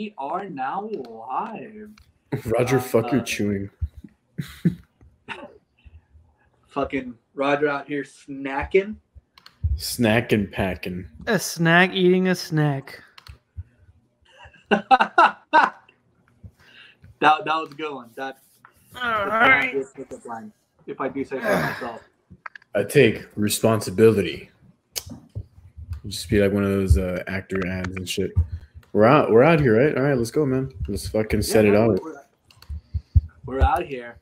we are now live. Roger, fuck your chewing. Fucking Roger out here snacking. Snacking, packing. A snack eating a snack. that was a good one. That line, if I do say so myself. I take responsibility. Just be like one of those actor ads and shit. We're out here, right? All right, let's go, man. Let's fucking set it out. We're out here.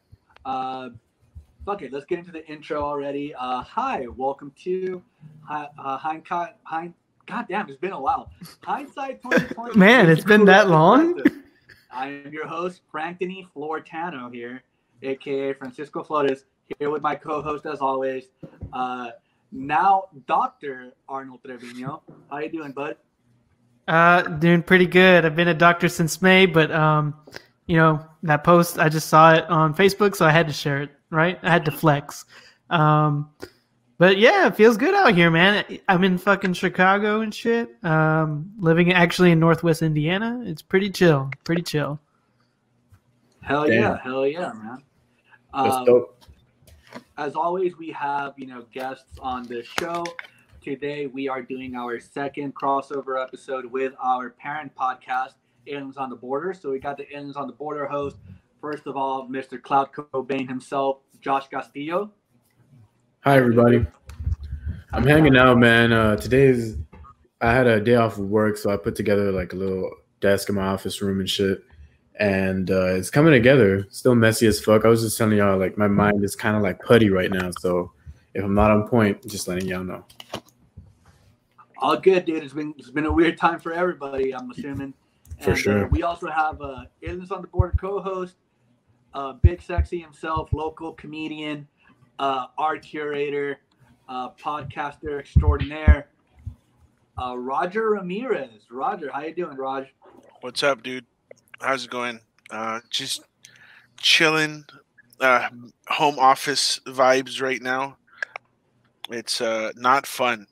Fuck it, let's get into the intro already. Hi, welcome to Hindsight. God damn, it's been a while. Hindsight 2020. Man, it's been that long? I am your host, Franny Flortano here, aka Francisco Flores, here with my co-host as always. Now, Dr. Arnold Treviño. How you doing, bud? Doing pretty good. I've been a doctor since May, but that post, I just saw it on Facebook, so I had to share it, right? I had to flex. But yeah, it feels good out here, man. I'm in fucking Chicago and shit. Living actually in Northwest Indiana. It's pretty chill. Hell yeah, man. That's dope. As always, we have, guests on the show. Today, we are doing our second crossover episode with our parent podcast, Aliens on the Border. So we got the Aliens on the Border host. First of all, Mr. Cloud Cobain himself, Josh Castillo. Hi, everybody. I'm hanging out, man. I had a day off of work, so I put together like a little desk in my office room and shit. And it's coming together. Still messy as fuck. I was just telling y'all, like, my mind is kind of like putty right now. So if I'm not on point, just letting y'all know. All good, dude. It's been a weird time for everybody, I'm assuming. For sure. We also have Aliens on the Border co-host, Big Sexy himself, local comedian, art curator, podcaster extraordinaire, Roger Ramirez. Roger, how you doing, Raj? What's up, dude? How's it going? Just chilling, home office vibes right now. It's not fun.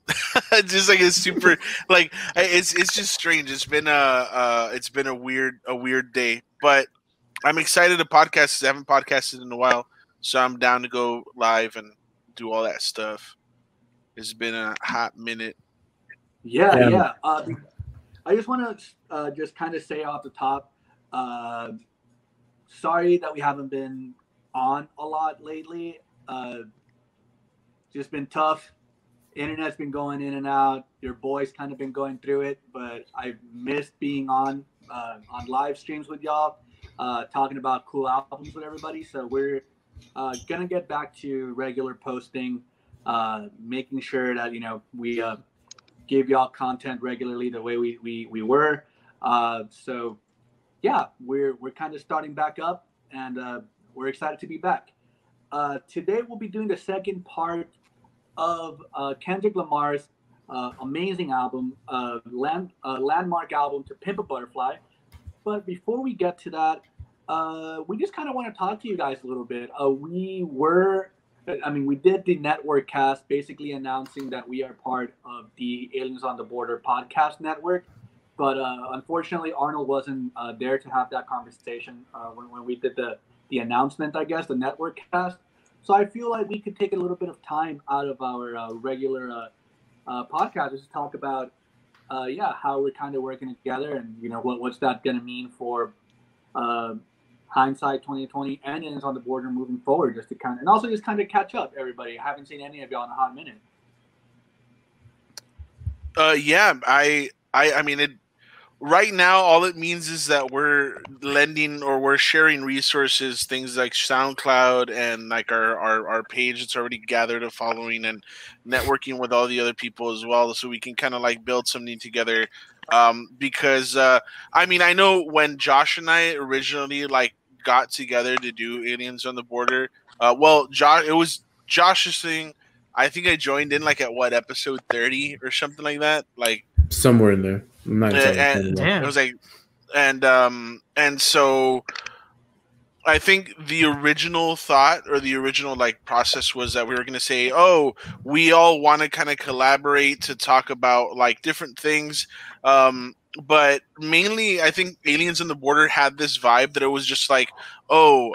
Just like it's super like it's just strange. It's been a weird day, but I'm excited to podcast. I haven't podcasted in a while, so I'm down to go live and do all that stuff. It's been a hot minute. Yeah. I just want to just kind of say off the top, sorry that we haven't been on a lot lately. Just been tough. Internet's been going in and out. Your boy's kind of been going through it, but I've missed being on live streams with y'all, talking about cool albums with everybody. So we're gonna get back to regular posting, making sure that we give y'all content regularly the way we were. So yeah, we're kind of starting back up, and we're excited to be back. Today we'll be doing the second part of Kendrick Lamar's amazing album, landmark album, To Pimp a Butterfly. But before we get to that, we just kind of want to talk to you guys a little bit. We did the network cast, basically announcing that we are part of the Aliens on the Border podcast network. But unfortunately, Arnold wasn't there to have that conversation when we did the announcement, I guess, the network cast. So I feel like we could take a little bit of time out of our regular podcast just to talk about, how we're kind of working together and, what's that going to mean for Hindsight 2020 and Aliens on the Border moving forward, just to and also just kind of catch up, everybody. I haven't seen any of y'all in a hot minute. I mean, right now, all it means is that we're lending or we're sharing resources, things like SoundCloud and like our page that's already gathered a following, and networking with all the other people as well, so we can kind of like build something together. Because I know when Josh and I originally like got together to do Aliens on the Border, it was Josh's thing. I think I joined in like at episode 30 or something like that, like somewhere in there. It was like, and so I think the original thought or the original like process was that we were going to say, oh, we all want to kind of collaborate to talk about like different things. but mainly I think Aliens on the Border had this vibe that it was just like, all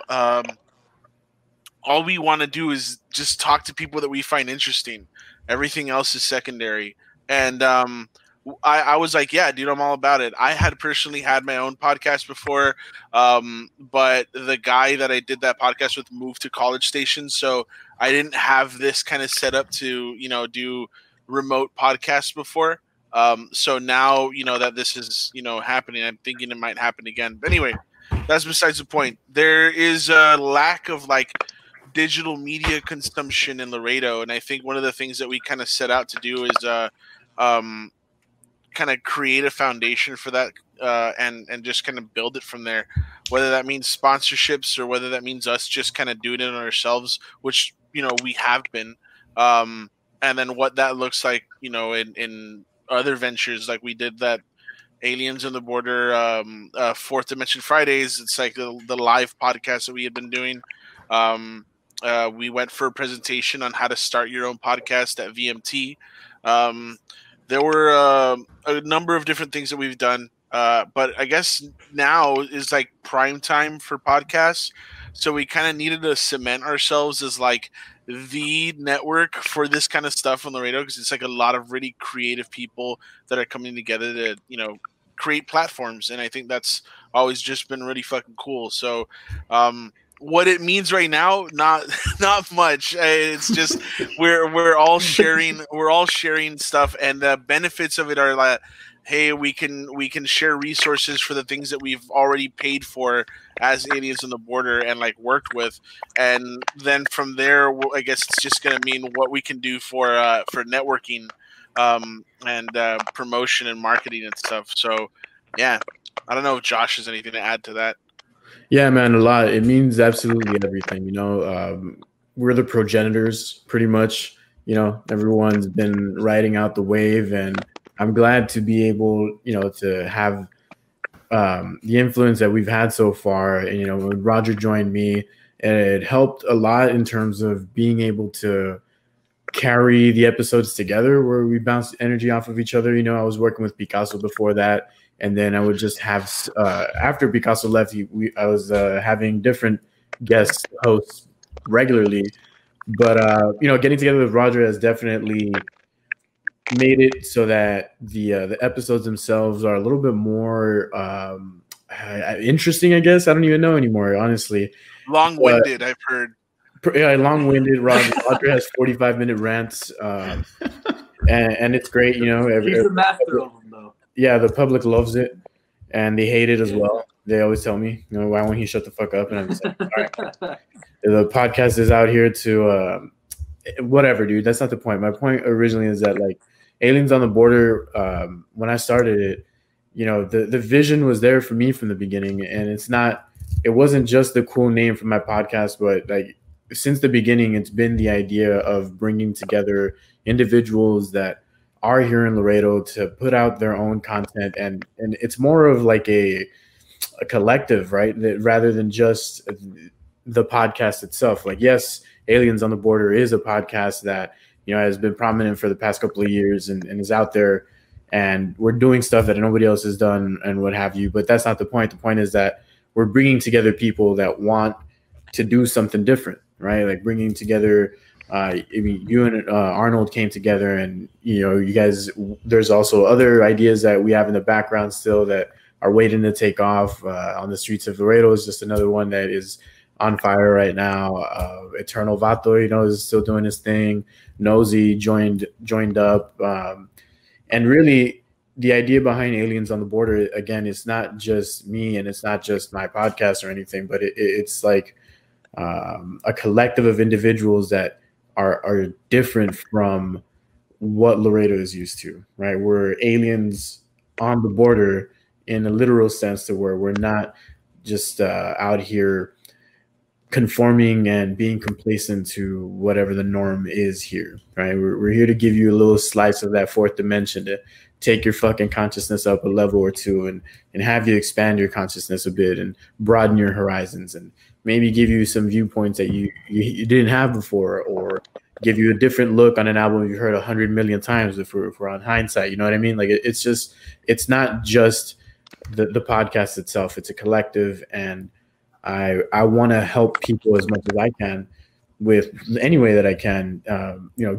we want to do is just talk to people that we find interesting. Everything else is secondary. And I was like, yeah, dude, I'm all about it. I had personally had my own podcast before, but the guy that I did that podcast with moved to College Station, so I didn't have this kind of setup to, do remote podcasts before. So now, that this is, happening, I'm thinking it might happen again. But anyway, that's besides the point. There is a lack of digital media consumption in Laredo, and I think one of the things that we kind of set out to do is kind of create a foundation for that, and just kind of build it from there, whether that means sponsorships or whether that means us just kind of doing it on ourselves, which we have been, and then what that looks like in other ventures, like we did that Aliens on the Border Fourth Dimension Fridays. It's like the live podcast that we had been doing. We went for a presentation on how to start your own podcast at VMT. There were a number of different things that we've done, but I guess now is prime time for podcasts. So we kind of needed to cement ourselves as the network for this kind of stuff on Laredo, because it's a lot of really creative people that are coming together to create platforms, and I think that's always just been really fucking cool. So what it means right now, not much. It's just we're all sharing stuff, and the benefits of it are hey, we can share resources for the things that we've already paid for as Aliens on the Border and worked with, and then from there, I guess it's just gonna mean what we can do for networking, and promotion and marketing and stuff. So yeah, I don't know if Josh has anything to add to that. Yeah, man, a lot. It means absolutely everything. We're the progenitors, pretty much. Everyone's been riding out the wave, and I'm glad to be able, to have the influence that we've had so far. And, when Roger joined me, it helped a lot in terms of being able to carry the episodes together where we bounced energy off of each other. I was working with Picasso before that. And then I would just have, after Picasso left, I was having different guest hosts regularly. But, getting together with Roger has definitely made it so that the episodes themselves are a little bit more interesting, I guess. I don't even know anymore, honestly. Long-winded, I've heard. Yeah, long-winded. Roger has 45-minute rants, and it's great. He's a master of them, though. Yeah, the public loves it, and they hate it as well. They always tell me, why won't he shut the fuck up? And I'm just like, all right. The podcast is out here to whatever, dude. That's not the point. My point originally is that Aliens on the Border, when I started it, the vision was there for me from the beginning, and it wasn't just the cool name for my podcast, but since the beginning, it's been the idea of bringing together individuals that are here in Laredo to put out their own content, and it's more of a collective, right? Rather than just the podcast itself. Yes, Aliens on the Border is a podcast that has been prominent for the past couple of years and is out there, and we're doing stuff that nobody else has done and what have you. But that's not the point. The point is that we're bringing together people that want to do something different, right? Bringing together. You and Arnold came together, and you guys. There's also other ideas that we have in the background still that are waiting to take off. On the Streets of Laredo is just another one that is on fire right now. Eternal Vato, is still doing his thing. Nosy joined up, and really the idea behind Aliens on the Border, again, it's not just me and it's not just my podcast or anything, but it's a collective of individuals that are different from what Laredo is used to, right? We're aliens on the border in a literal sense, to where we're not just out here conforming and being complacent to whatever the norm is here, right? We're here to give you a little slice of that fourth dimension, to take your fucking consciousness up a level or two, and have you expand your consciousness a bit and broaden your horizons, and maybe give you some viewpoints that you didn't have before, or give you a different look on an album you've heard 100 million times if we're on Hindsight. You know what I mean? Like it's not just the podcast itself. It's a collective, and I want to help people as much as I can with any way that I can,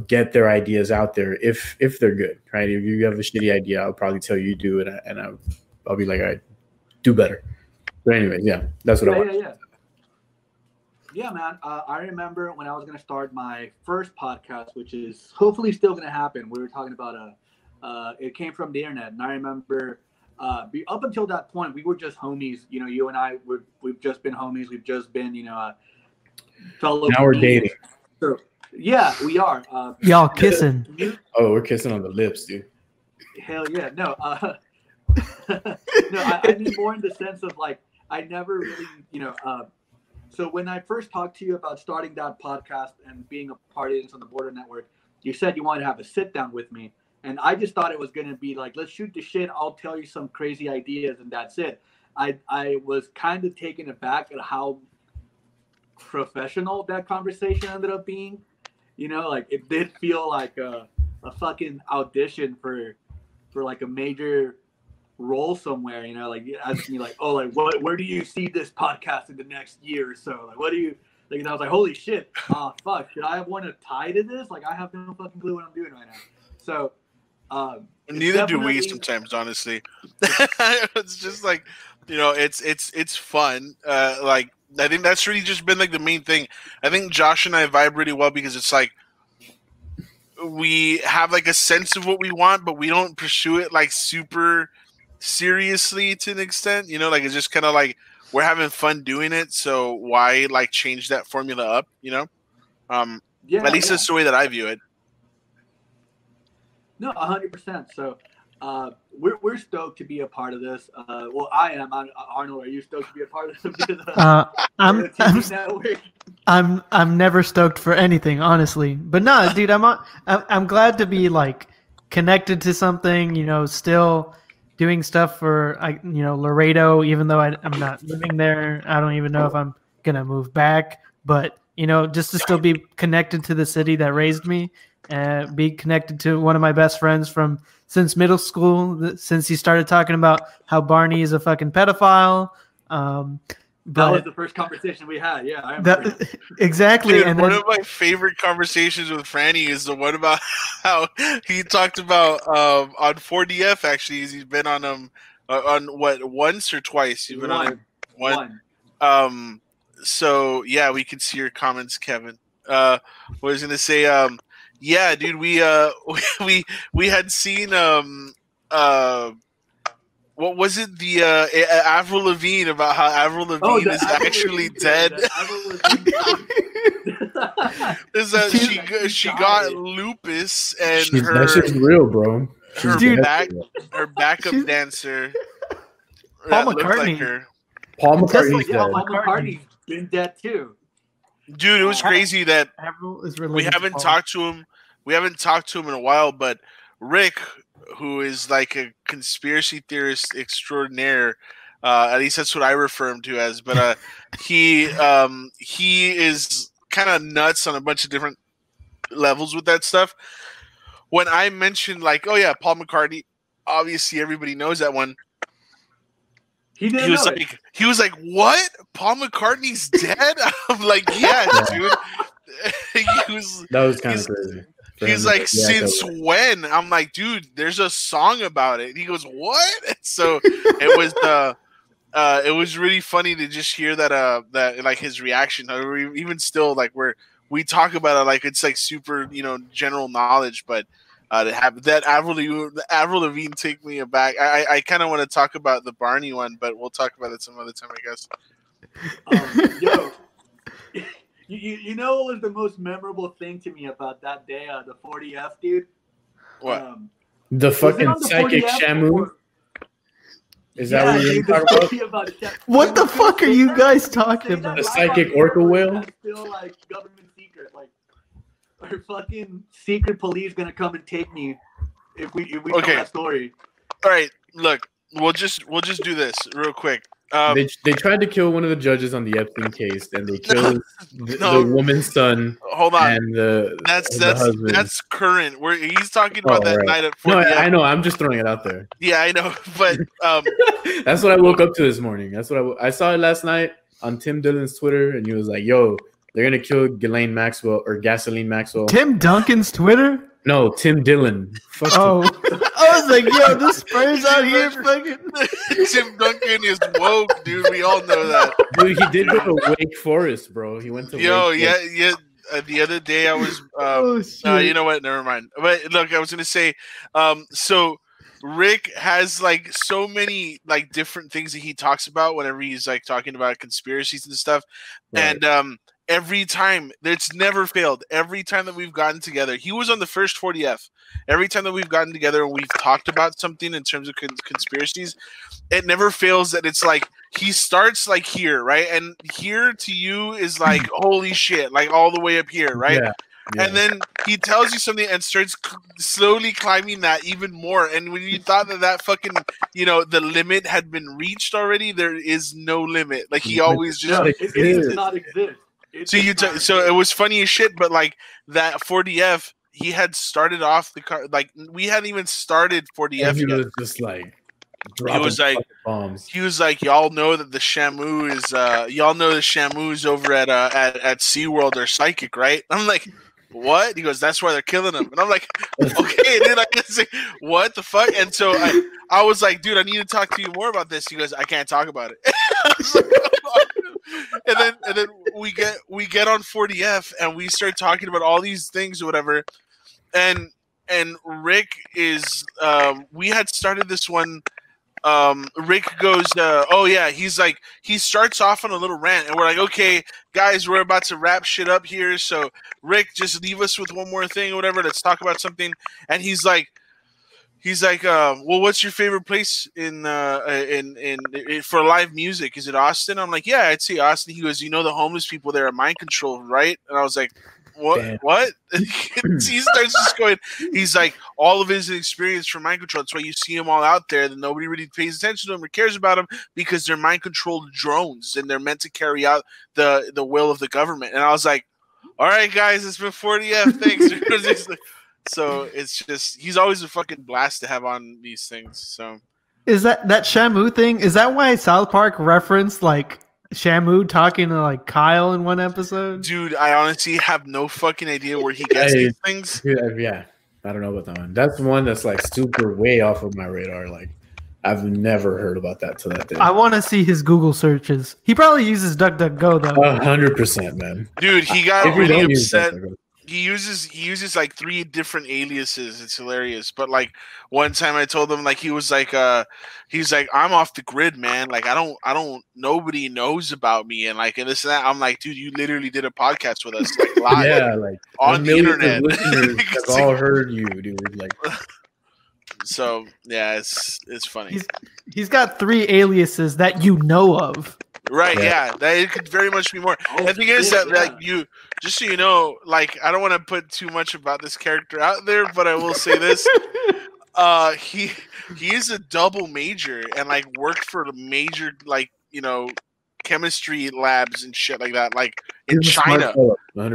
get their ideas out there if they're good, right? If you have a shitty idea, I'll probably tell you do it, and I'll be like, all right, do better. But anyway, yeah, that's what I want. Yeah, man. I remember when I was going to start my first podcast, which is hopefully still going to happen. We were talking about it came from the internet, and I remember up until that point, we were just homies. You know, you and I, we've just been homies. We've just been, fellow. Now we're dating. So, yeah, we are. Y'all kissing. Oh, we're kissing on the lips, dude. Hell yeah. No, no, I mean more in the sense of like, I never really, so when I first talked to you about starting that podcast and being a part of it on the Border Network, you said you wanted to have a sit down with me. And I just thought it was going to be like, let's shoot the shit. I'll tell you some crazy ideas and that's it. I was kind of taken aback at how professional that conversation ended up being. Like it did feel like a fucking audition for like a major role somewhere, like you asked me like, oh, like where do you see this podcast in the next year or so? Like, what do you like? And I was like, holy shit, fuck, should I have one to tie to this? Like, I have no fucking clue what I'm doing right now. So neither do we sometimes, honestly. It's just like, it's fun. Like, I think that's really just been like the main thing. I think Josh and I vibe really well because it's like we have like a sense of what we want, but we don't pursue it like super seriously to an extent. Like it's just kind of like we're having fun doing it. So why like change that formula up? At least that's the way that I view it. No, 100%. So we're stoked to be a part of this. Well, I am. Arnold, are you stoked to be a part of this? I'm never stoked for anything, honestly. But no, dude, I'm glad to be like connected to something. Still doing stuff for Laredo, even though I'm not living there. I don't even know if I'm gonna move back. But just to still be connected to the city that raised me. Be connected to one of my best friends since middle school, since he started talking about how Barney is a fucking pedophile. That was the first conversation we had. Yeah, I remember. Exactly. Dude, and one of my favorite conversations with Franny is the one about how he talked about on 4DF. Actually, he's been on what, once or twice? You've been on one. So yeah, we can see your comments, Kevin. What I was gonna say. Yeah, dude, we had seen what was it, the Avril Lavigne, about how Avril Lavigne is actually dead. She got lupus and that shit's real, bro. Her backup dancer Paul McCartney. Like Paul McCartney's dead. Paul McCartney's been dead too. Dude, it was crazy that we haven't talked to him. We haven't talked to him in a while, but Rick, who is like a conspiracy theorist extraordinaire, at least that's what I refer him to as. But he is kind of nuts on a bunch of different levels with that stuff. When I mentioned like, oh yeah, Paul McCartney, obviously everybody knows that one. He was like, what? Paul McCartney's dead? I'm like, yeah, dude. That was kind of crazy. He's like, since when? I'm like, dude, there's a song about it. He goes, what? So it was really funny to just hear that like his reaction. Even still, like we talk about it like it's like super, general knowledge, but to have that Avril Lavigne take me aback. I kind of want to talk about the Barney one, but we'll talk about it some other time, I guess. Yo. You know what was the most memorable thing to me about that day, the 40F, dude? What? The fucking psychic Shamu? Is that what you're talking about? What the fuck are you guys talking about? The psychic orca whale? That's still like government secret. Like, our fucking secret police gonna come and take me if we tell that story. All right, look, we'll just do this real quick. They tried to kill one of the judges on the Epstein case, and they killed the woman's son. Hold on, and the husband. That's current. Where he's talking about that night at 40. No, I know. I'm just throwing it out there. Yeah, I know, but that's what I woke up to this morning. That's what I saw it last night on Tim Dillon's Twitter, and he was like, "Yo, they're gonna kill Ghislaine Maxwell or Gasoline Maxwell." Tim Duncan's Twitter? No, Tim Dillon. I was like, yo, the Spurs out here fucking. Tim Duncan is woke, dude. We all know that. Dude, he did go to Wake Forest, bro. He went to Wake Forest. The other day I was you know what? Never mind. But look, I was gonna say, so Rick has like so many like different things that he talks about whenever he's like talking about conspiracies and stuff. Right. And every time, it's never failed. Every time that we've gotten together, he was on the first 40F. Every time that we've gotten together and we've talked about something in terms of conspiracies, it never fails that it's like he starts like here, right? And here to you is like, holy shit, like all the way up here, right? Yeah. Yeah. And then he tells you something and starts slowly climbing that even more. And when you thought that fucking, the limit had been reached already, there is no limit. Like he always just it does not exist. So it was funny as shit, but like that 40F, he had started off the car, like we hadn't even started 40F. And he was just like, bombs. He was like, y'all know that the Shamu is over at SeaWorld are psychic, right? I'm like, what? He goes, that's why they're killing him. And I'm like, okay, dude, I guess what the fuck? And so I was like, dude, I need to talk to you more about this. He goes, I can't talk about it. and then we get on 40F and we start talking about all these things or whatever. And Rick is we had started this one. Rick goes, he's like, he starts off on a little rant and we're like, okay, guys, we're about to wrap shit up here. So Rick, just leave us with one more thing or whatever. Let's talk about something. And he's like, well, what's your favorite place in for live music? Is it Austin? I'm like, yeah, I'd say Austin. He goes, the homeless people there are mind controlled, right? And I was like, what? Damn. What? He starts just going. He's like, all of his experience from mind control. That's why you see them all out there. That nobody really pays attention to them or cares about them because they're mind controlled drones and they're meant to carry out the will of the government. And I was like, all right, guys, it's been 40F. Thanks. So it's just he's always a fucking blast to have on these things. So is that Shamu thing? Is that why South Park referenced like Shamu talking to like Kyle in one episode? Dude, I honestly have no fucking idea where he gets these things. Yeah, I don't know about that one. That's one that's like super way off of my radar. Like I've never heard about that till that day. I want to see his Google searches. He probably uses DuckDuckGo though. 100%, man. Dude, he got really upset. He uses like 3 different aliases. It's hilarious. But like one time I told him like he's like I'm off the grid, man. Like I don't nobody knows about me and this and that. I'm like, dude, you literally did a podcast with us like live. Yeah, like on the internet. Listeners have all heard you, dude. Like so yeah, it's funny. He's got 3 aliases that you know of. Right, yeah, that it could very much be more. The thing is that like you, just so you know, like I don't want to put too much about this character out there, but I will say this: he is a double major and like worked for major chemistry labs and shit like that, like in China.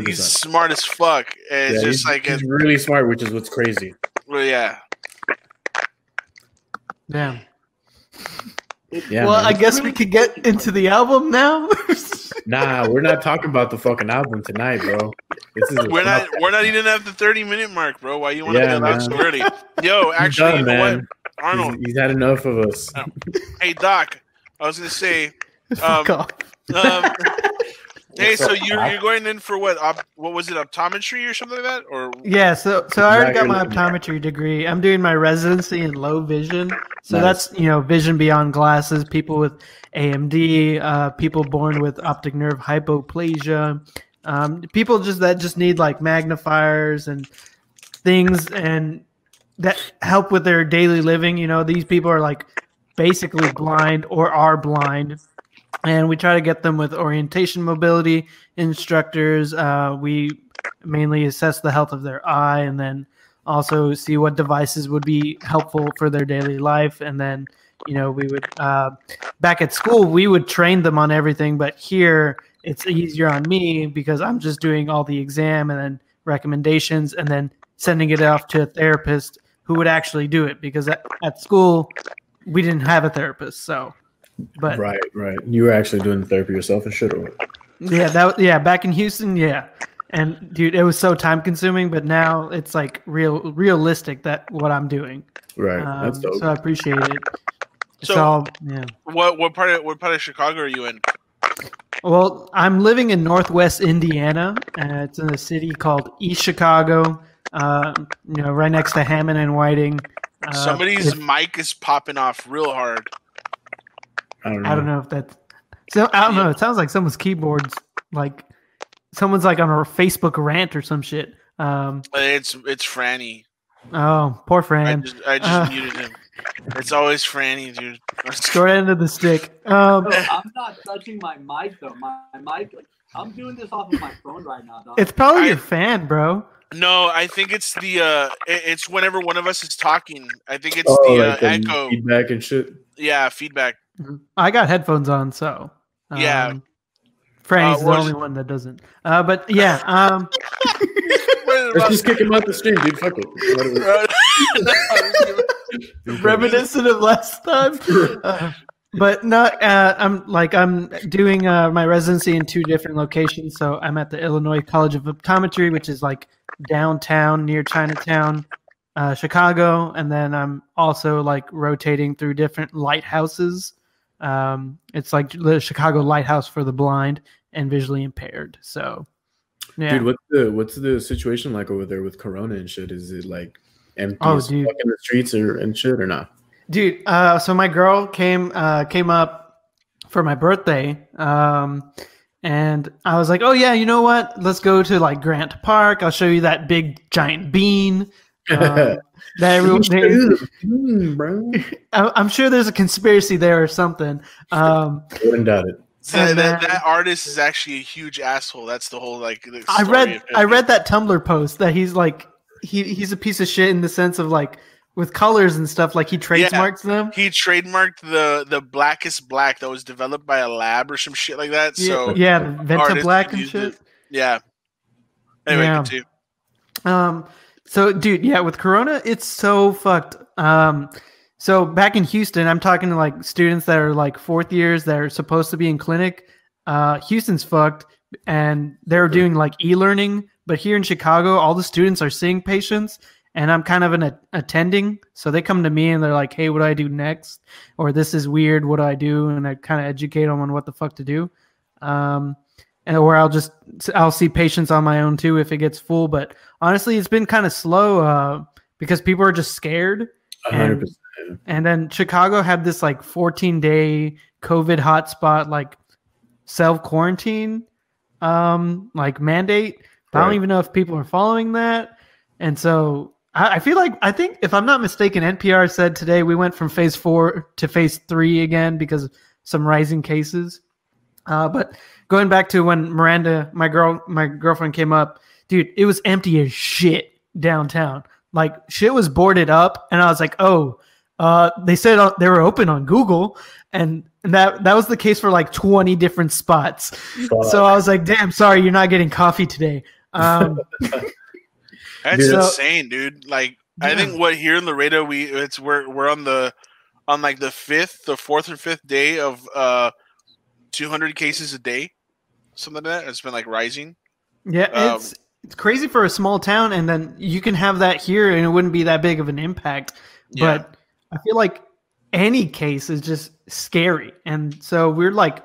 He's smart as fuck. And it's just he's really smart, which is what's crazy. Well, yeah. Damn. Yeah, well, I guess we could get into the album now. Nah, we're not talking about the fucking album tonight, bro. We're not even at the 30-minute mark, bro. Why you want to get out so early? Yo, actually, done, you know what? Arnold, he's had enough of us. Hey, Doc, I was gonna say, hey, so you're going in for what was it, optometry or something like that, or yeah? So I already got my optometry degree. I'm doing my residency in low vision. So that's vision beyond glasses. People with AMD, people born with optic nerve hypoplasia, people that just need like magnifiers and things and that help with their daily living. These people are like basically blind or are blind. And we try to get them with orientation mobility instructors. We mainly assess the health of their eye and then also see what devices would be helpful for their daily life. And then, we would back at school we would train them on everything, but here it's easier on me because I'm just doing all the exam and then recommendations and then sending it off to a therapist who would actually do it, because at school we didn't have a therapist. So, but right. You were actually doing therapy yourself and shit, or what? Yeah, back in Houston, yeah. And dude, it was so time consuming, but now it's like realistic that what I'm doing. Right. That's dope. So I appreciate it. So yeah. What part of Chicago are you in? Well, I'm living in Northwest Indiana. It's in a city called East Chicago. Right next to Hammond and Whiting. Somebody's mic is popping off real hard. I don't know if that's. So I don't know. It sounds like someone's keyboard's like someone's like on a Facebook rant or some shit. It's Franny. Oh, poor Fran. I just muted him. It's always Franny, dude. Short end of the stick. I'm not touching my mic though. My mic, I'm doing this off of my phone right now, dog. It's probably your fan, bro. No, I think it's the it's whenever one of us is talking. I think it's the echo, feedback and shit. Yeah, feedback. I got headphones on, so yeah. Franny's the only one that doesn't. But yeah, let's just kick him out the stream, dude. Fuck it. Reminiscent of last time. But no, I'm doing my residency in 2 different locations. So I'm at the Illinois College of Optometry, which is like downtown near Chinatown, Chicago, and then I'm also like rotating through different lighthouses. It's like the Chicago Lighthouse for the blind and visually impaired. So, yeah. Dude, what's the situation like over there with Corona and shit? Is it like empty as fuck in the streets and shit or not? Dude, so my girl came up for my birthday, and I was like, oh yeah, you know what? Let's go to like Grant Park. I'll show you that big giant bean. That bro. I'm sure there's a conspiracy there or something. Wouldn't doubt it. That artist is actually a huge asshole. That's the whole like. I read that Tumblr post that he's like he's a piece of shit in the sense of like with colors and stuff. Like he trademarks them. He trademarked the blackest black that was developed by a lab or some shit like that. So the Venta Black and shit. Yeah. Anyway, continue. So, dude, yeah, with Corona, it's so fucked. So back in Houston, I'm talking to like students that are like 4th years that are supposed to be in clinic. Houston's fucked, and they're doing like e-learning. But here in Chicago, all the students are seeing patients, and I'm kind of an attending. So they come to me and they're like, "Hey, what do I do next?" Or "This is weird. What do I do?" And I kind of educate them on what the fuck to do. Or I'll see patients on my own too if it gets full. But honestly, it's been kind of slow because people are just scared. 100%. And then Chicago had this like 14-day COVID hotspot, like self-quarantine, like mandate. But I don't even know if people are following that. And so I think if I'm not mistaken, NPR said today we went from phase 4 to phase 3 again because of some rising cases. But going back to when Miranda, my girlfriend came up, dude, it was empty as shit downtown. Like shit was boarded up, and I was like, oh, they said they were open on Google, and that was the case for like 20 different spots. So I was like, damn, sorry, you're not getting coffee today. That's insane, dude. Like I think what here in Laredo we're on the 4th or 5th day of 200 cases a day, something like that. It's been like rising. Yeah, it's crazy for a small town, and then you can have that here, and it wouldn't be that big of an impact. Yeah. But I feel like any case is just scary, and so we're like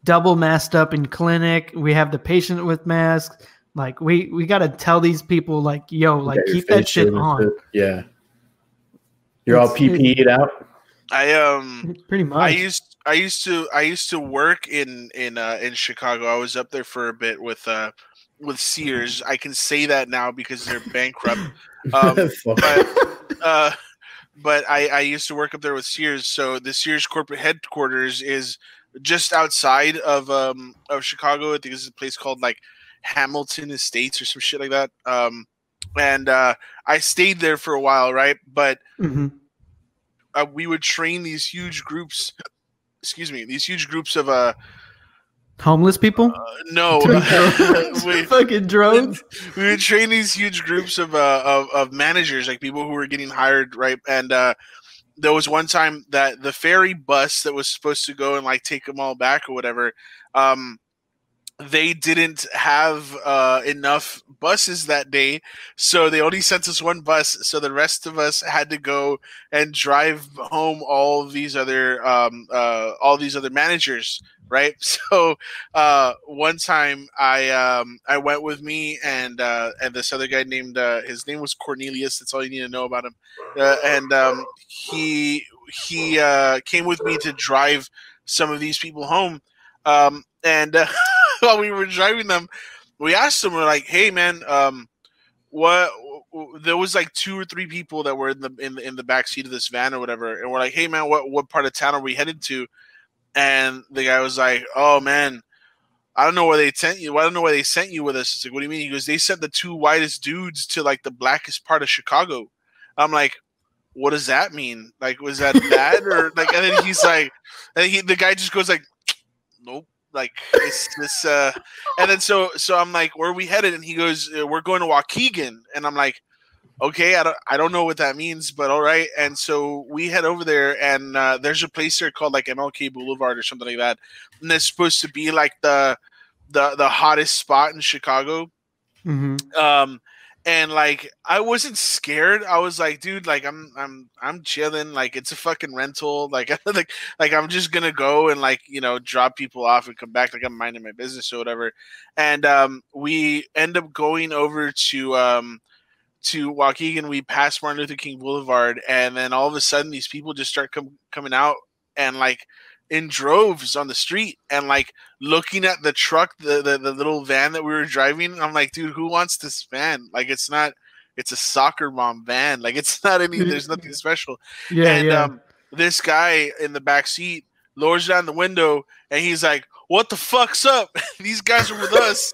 double masked up in clinic. We have the patient with masks. Like we got to tell these people, like, yo, like keep that shit on. Yeah, you're all PPE'd out. Pretty much. I used to work in Chicago. I was up there for a bit with Sears. I can say that now because they're bankrupt. But I used to work up there with Sears. So the Sears corporate headquarters is just outside of Chicago. I think it's a place called like Hamilton Estates or some shit like that. And I stayed there for a while, right? But we would train these huge groups. Excuse me, these huge groups of homeless people. No, Fucking drones. We would train these huge groups of managers, like people who were getting hired, right? And there was one time that the ferry bus that was supposed to go and like take them all back or whatever, they didn't have enough buses that day, so they only sent us one bus. So the rest of us had to go and drive home all these other managers, right? So one time I went with me and this other guy named his name was Cornelius. That's all you need to know about him. He came with me to drive some of these people home. And while we were driving them, we asked them, we're like, "Hey, man, what?" There was like 2 or 3 people that were in the back seat of this van or whatever, and we're like, "Hey, man, what part of town are we headed to?" And the guy was like, "Oh, man, I don't know where they sent you. I don't know where they sent you with us." It's like, "What do you mean?" He goes, "They sent the 2 whitest dudes to like the blackest part of Chicago." I'm like, "What does that mean? Like, was that bad or like?" And then he's like, the guy just goes like, "Nope." Like it's this, and then so I'm like, "Where are we headed?" And he goes, "We're going to Waukegan." And I'm like, "Okay, I don't know what that means, but all right." And so we head over there, and there's a place there called like MLK Boulevard or something like that, and it's supposed to be like the hottest spot in Chicago. Mm-hmm. And like I wasn't scared. I was like, dude, like I'm chilling. Like it's a fucking rental. Like like I'm just gonna go and like, you know, drop people off and come back. Like I'm minding my business or whatever. And we end up going over to Waukegan. We pass Martin Luther King Boulevard, and then all of a sudden these people just start coming out and like in droves on the street and like looking at the truck, the little van that we were driving. I'm like, dude, who wants this van? Like it's a soccer mom van. Like it's not there's nothing special. And this guy in the back seat lowers down the window and he's like, "What the fuck's up?" These guys are with us.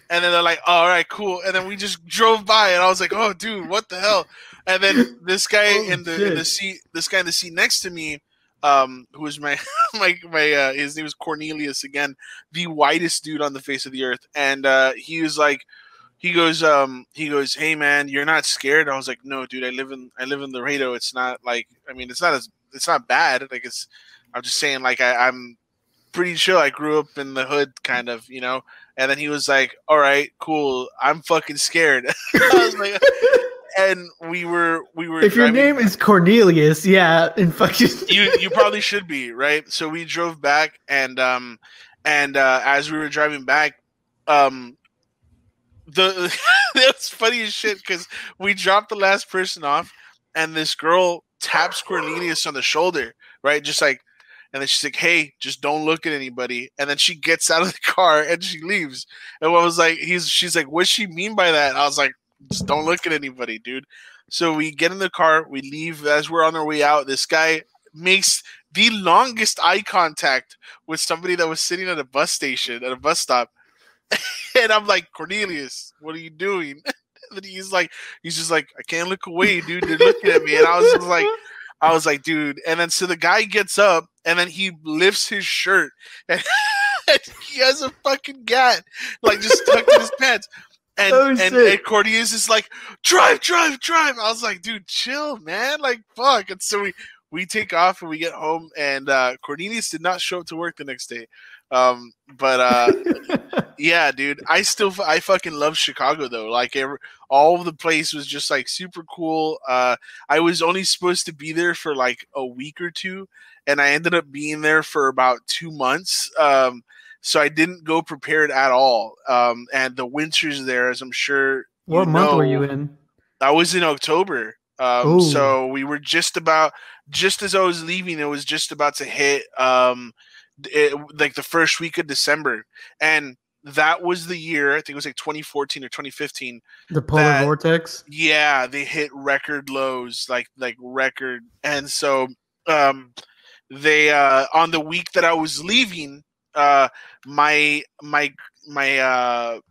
And then they're like, "Oh, all right, cool." And then we just drove by and I was like, "Oh dude, what the hell?" And then this guy in the seat next to me, who was my his name was Cornelius again, the whitest dude on the face of the earth. And he was like, he goes, "Hey man, you're not scared?" I was like, "No, dude, I live in Laredo. It's not like, I mean, it's not bad. Like I'm just saying, like I'm pretty chill. I grew up in the hood, kind of, you know." And then he was like, "All right, cool. I'm fucking scared." I was like, and we were. If your name is Cornelius, yeah, and fucking you probably should be, right? So we drove back, and as we were driving back, it was funny as shit because we dropped the last person off, and this girl taps Cornelius on the shoulder, right, just like. And then she's like, "Hey, just don't look at anybody." And then she gets out of the car and she leaves. And I was like, she's like, "What's she mean by that?" And I was like, "Just don't look at anybody, dude." So we get in the car, we leave. As we're on our way out, this guy makes the longest eye contact with somebody that was sitting at a bus station, at a bus stop. And I'm like, "Cornelius, what are you doing?" And he's just like, "I can't look away, dude. They're looking at me." And I was like, dude. And then so the guy gets up and then he lifts his shirt and he has a fucking gat like just tucked in his pants. And Cornelius is like, drive. I was like, dude, chill, man. Like, fuck. And so we take off and we get home, and Cornelius did not show up to work the next day. Yeah, dude, I fucking love Chicago though. Like all of the place was just like super cool. I was only supposed to be there for like a week or two, and I ended up being there for about 2 months. So I didn't go prepared at all. And the winters there, as I'm sure what month were you in? I was in October. So we were just as I was leaving, it was just about to hit like the first week of December. And that was the year, I think it was like 2014 or 2015. The polar vortex? Yeah, they hit record lows, like record. And so they on the week that I was leaving, my what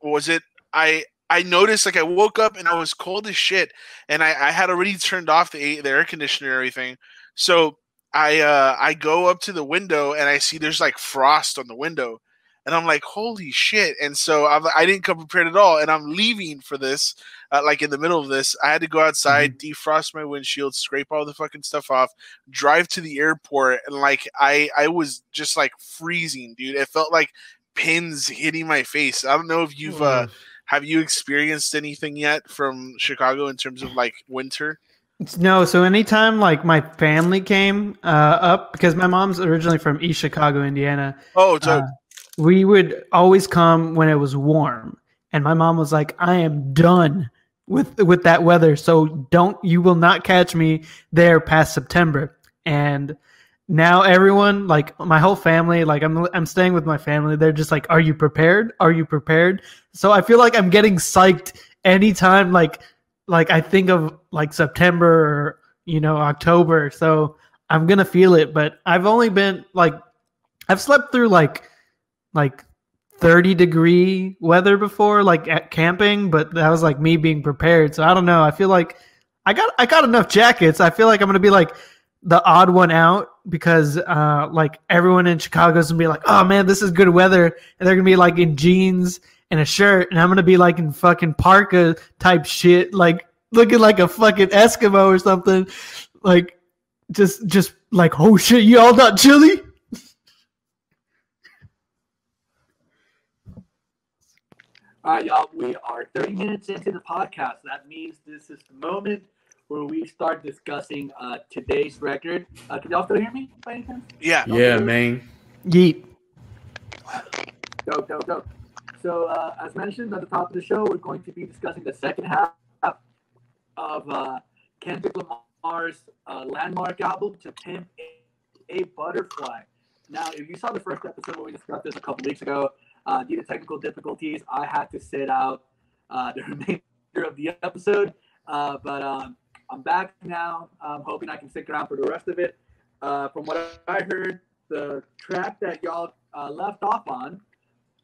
was it? I I noticed, like, I woke up and I was cold as shit, and I had already turned off the air conditioner and everything. So I go up to the window and I see there's like frost on the window, and I'm like, holy shit! And so I didn't come prepared at all, and I'm leaving for this. Like in the middle of this, I had to go outside, defrost my windshield, scrape all the fucking stuff off, drive to the airport, and like I was just like freezing, dude. It felt like pins hitting my face. I don't know if you've have you experienced anything yet from Chicago in terms of like winter? No, so anytime like my family came up, because my mom's originally from East Chicago, Indiana. Oh, so we would always come when it was warm, and my mom was like, "I am done with that weather, so you will not catch me there past September." And now everyone, like my whole family, like I'm staying with my family. They're just like, "Are you prepared? Are you prepared?" So I feel like I'm getting psyched anytime, like I think of like September or October. So I'm gonna feel it. But I've only been like, I've slept through like 30-degree weather before, like at camping. But that was like me being prepared. So I don't know. I feel like I got enough jackets. I feel like I'm gonna be like the odd one out, because like everyone in Chicago's gonna be like, "Oh man, this is good weather," and they're gonna be like in jeans and a shirt, and I'm gonna be like in fucking parka type shit, like looking like a fucking Eskimo or something, like just like, "Oh shit, you all not chilly?" All right, y'all. We are 30 minutes into the podcast. That means this is the moment where we start discussing today's record. Can y'all still hear me by any chance? Yeah. Yeah, man. Yeet. Dope. So, as mentioned at the top of the show, we're going to be discussing the second half of Kendrick Lamar's landmark album, To Pimp a Butterfly. Now, if you saw the first episode where we discussed this a couple weeks ago, due to technical difficulties, I had to sit out the remainder of the episode. But I'm back now. I'm hoping I can stick around for the rest of it. From what I heard, the track that y'all left off on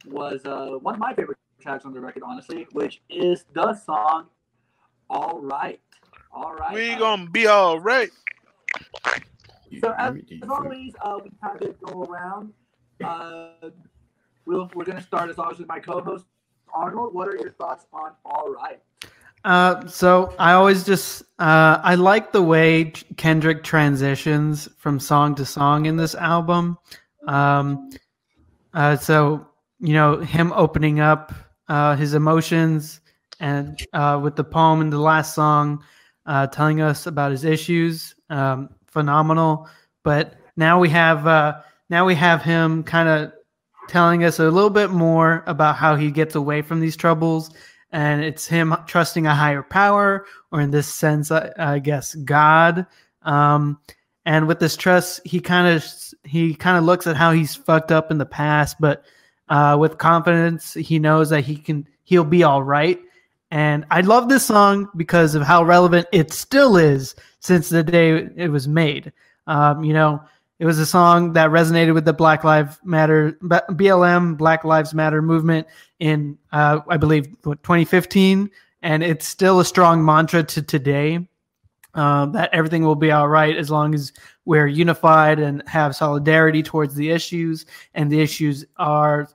was one of my favorite tracks on the record, honestly, which is the song All Right. All Right. We gonna be all right. So as always, we kind of go around. We're going to start as always with my co-host, Arnold. What are your thoughts on All Right? So I always just I like the way Kendrick transitions from song to song in this album. So him opening up his emotions and with the poem in the last song, telling us about his issues, phenomenal. But now we have him kind of telling us a little bit more about how he gets away from these troubles. And it's him trusting a higher power, or in this sense, I guess, God. And with this trust, he kind of looks at how he's fucked up in the past, but with confidence, he knows that he'll be all right. And I love this song because of how relevant it still is since the day it was made. It was a song that resonated with the Black Lives Matter, BLM, Black Lives Matter movement in, I believe, 2015. And it's still a strong mantra to today, that everything will be all right as long as we're unified and have solidarity towards the issues. And the issues are,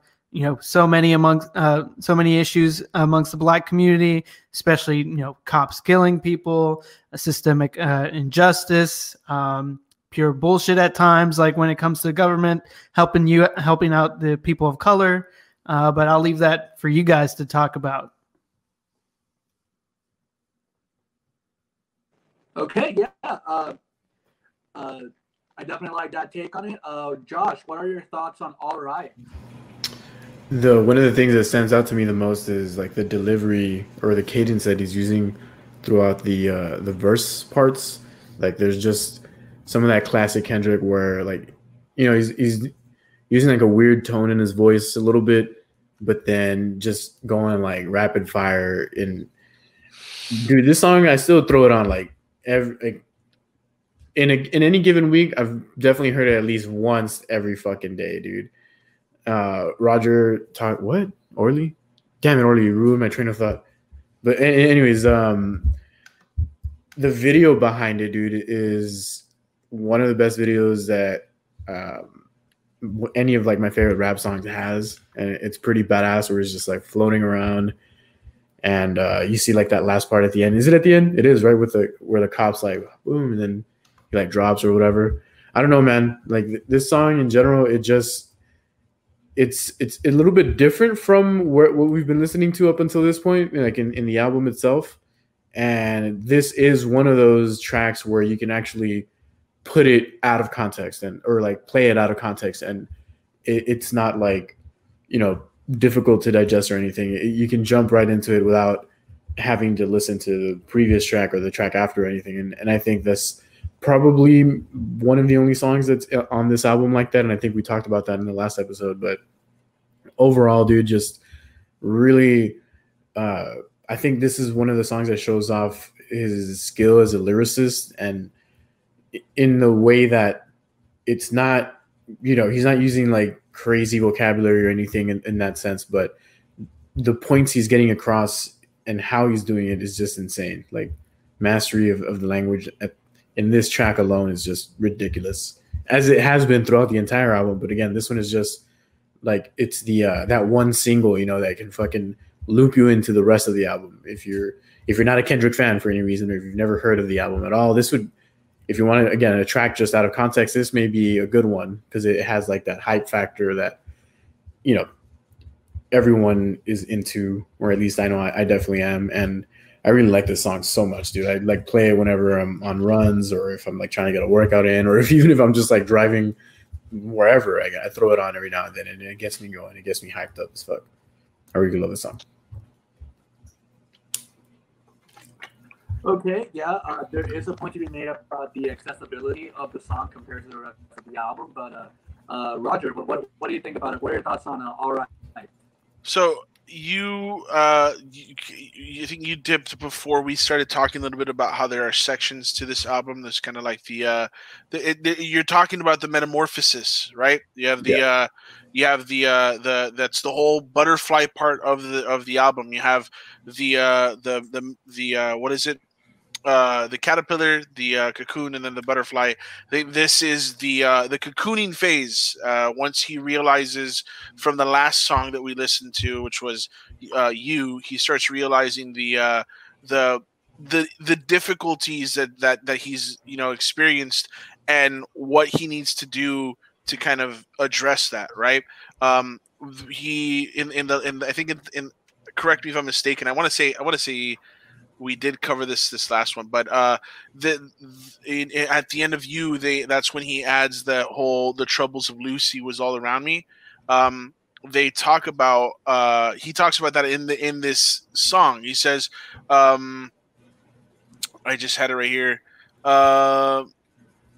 so many issues amongst the Black community, especially, cops killing people, systemic injustice, pure bullshit at times, like when it comes to the government helping out the people of color. But I'll leave that for you guys to talk about. Okay, yeah. I definitely like that take on it. Josh, what are your thoughts on All Right? One of the things that stands out to me the most is like the delivery or the cadence that he's using throughout the verse parts. Like there's just some of that classic Kendrick where like, he's using like a weird tone in his voice a little bit, but then just going like rapid fire. Dude, this song, I still throw it on like in any given week. I've definitely heard it at least once every fucking day, dude. Roger talk what? Orly? Damn it, Orly, you ruined my train of thought. But anyways, the video behind it, dude, is one of the best videos that any of like my favorite rap songs has, and it's pretty badass. Where it's just like floating around, and you see like that last part at the end. Is it at the end? It is, right, with the where the cops like boom, and then he like drops or whatever. I don't know, man. Like this song in general, it's a little bit different from what we've been listening to up until this point, like in the album itself. And this is one of those tracks where you can actually put it out of context or like play it out of context, and it's not like, you know, difficult to digest or anything. You can jump right into it without having to listen to the previous track or the track after or anything. And I think that's probably one of the only songs that's on this album like that. And I think we talked about that in the last episode. But overall, dude, just really, I think this is one of the songs that shows off his skill as a lyricist, and in the way that it's not, you know, he's not using like crazy vocabulary or anything in that sense, but the points he's getting across and how he's doing it is just insane. Like mastery of the language in this track alone is just ridiculous, as it has been throughout the entire album. But again, this one is just like, it's the that one single, you know, that can fucking loop you into the rest of the album. If you're not a Kendrick fan for any reason, or if you've never heard of the album at all, this would, if you want to, again, a track just out of context, this may be a good one, because it has like that hype factor that, you know, everyone is into, or at least I know I definitely am. And I really like this song so much, dude. I like play it whenever I'm on runs, or if I'm like trying to get a workout in, or even if I'm just like driving wherever, I throw it on every now and then, and it gets me going. It gets me hyped up as fuck. I really love this song. Okay, yeah, there is a point to be made about the accessibility of the song compared to the rest of the album. But Roger, what do you think about it? What are your thoughts on All Right? So you think you dipped before we started talking a little bit about how there are sections to this album. There's kind of like you're talking about the metamorphosis, right? You have the that's the whole butterfly part of the album. You have the what is it? The caterpillar, the cocoon, and then the butterfly. This is the cocooning phase. Once he realizes from the last song that we listened to, which was he starts realizing the difficulties that he's, you know, experienced, and what he needs to do to kind of address that, right? He I think correct me if I'm mistaken. I want to say we did cover this last one, but at the end of that's when he adds the troubles of Lucy was all around me. They talk about he talks about that in this song. He says, I just had it right here.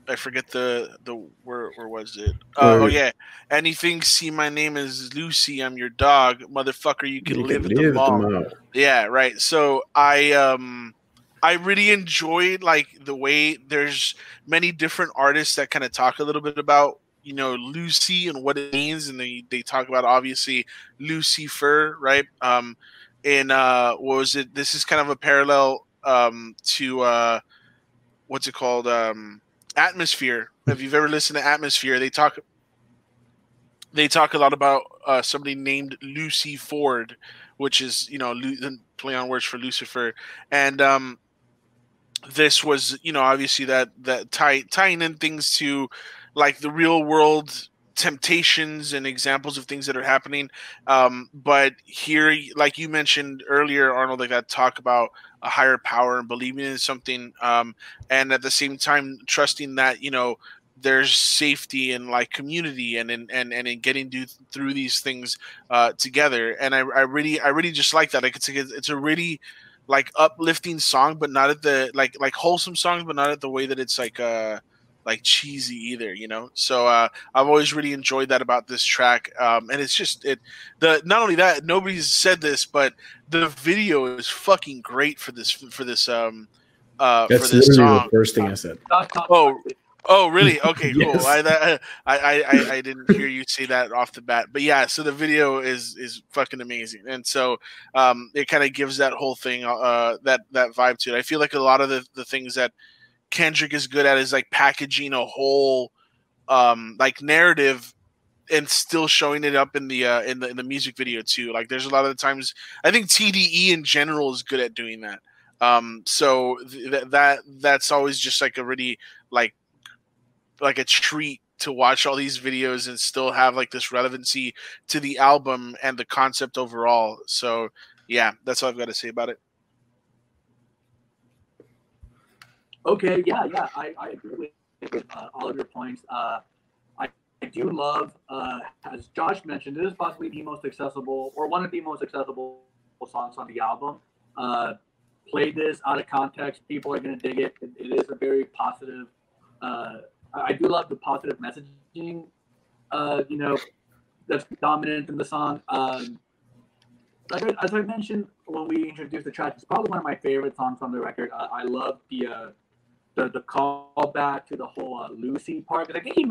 I forget the where was it? Oh yeah, and he thinks, see, my name is Lucy, I'm your dog, motherfucker. You can live at the mall. Yeah, right. So I really enjoyed like the way there's many different artists that kind of talk a little bit about, you know, Lucy and what it means, and they talk about obviously Lucifer, right? And what was it? This is kind of a parallel to what's it called? Atmosphere. If you've ever listened to Atmosphere, they talk a lot about somebody named Lucy Ford, which is, you know, play on words for Lucifer. And this was, you know, obviously that tying in things to like the real world temptations and examples of things that are happening. But here, like you mentioned earlier, Arnold, like that talk about a higher power and believing in something, and at the same time trusting that, you know, there's safety in like community and in getting through these things together. And I really just like that. Like it's a really like uplifting song, but not at the like wholesome songs, but not at the way that it's like cheesy either, you know. So I've always really enjoyed that about this track, and it's just not only that, nobody's said this, but the video is fucking great for this that's for this literally song. The first thing I said. Oh, really? Okay, cool. Yes. I didn't hear you say that off the bat, but yeah. So the video is fucking amazing, and so it kind of gives that whole thing that vibe to it. I feel like a lot of the things that Kendrick is good at is like packaging a whole like narrative and still showing it up in the music video too. Like there's a lot of the times I think TDE in general is good at doing that. So that's always just like a really like a treat to watch all these videos and still have like this relevancy to the album and the concept overall. So yeah, that's all I've got to say about it. Okay, yeah, I agree with all of your points. I do love, as Josh mentioned, this is possibly the most accessible or one of the most accessible songs on the album. Play this out of context, people are going to dig it. It is a very positive. I do love the positive messaging, that's dominant in the song. As I mentioned when we introduced the track, it's probably one of my favorite songs on the record. I love the callback to the whole Lucy part. I think he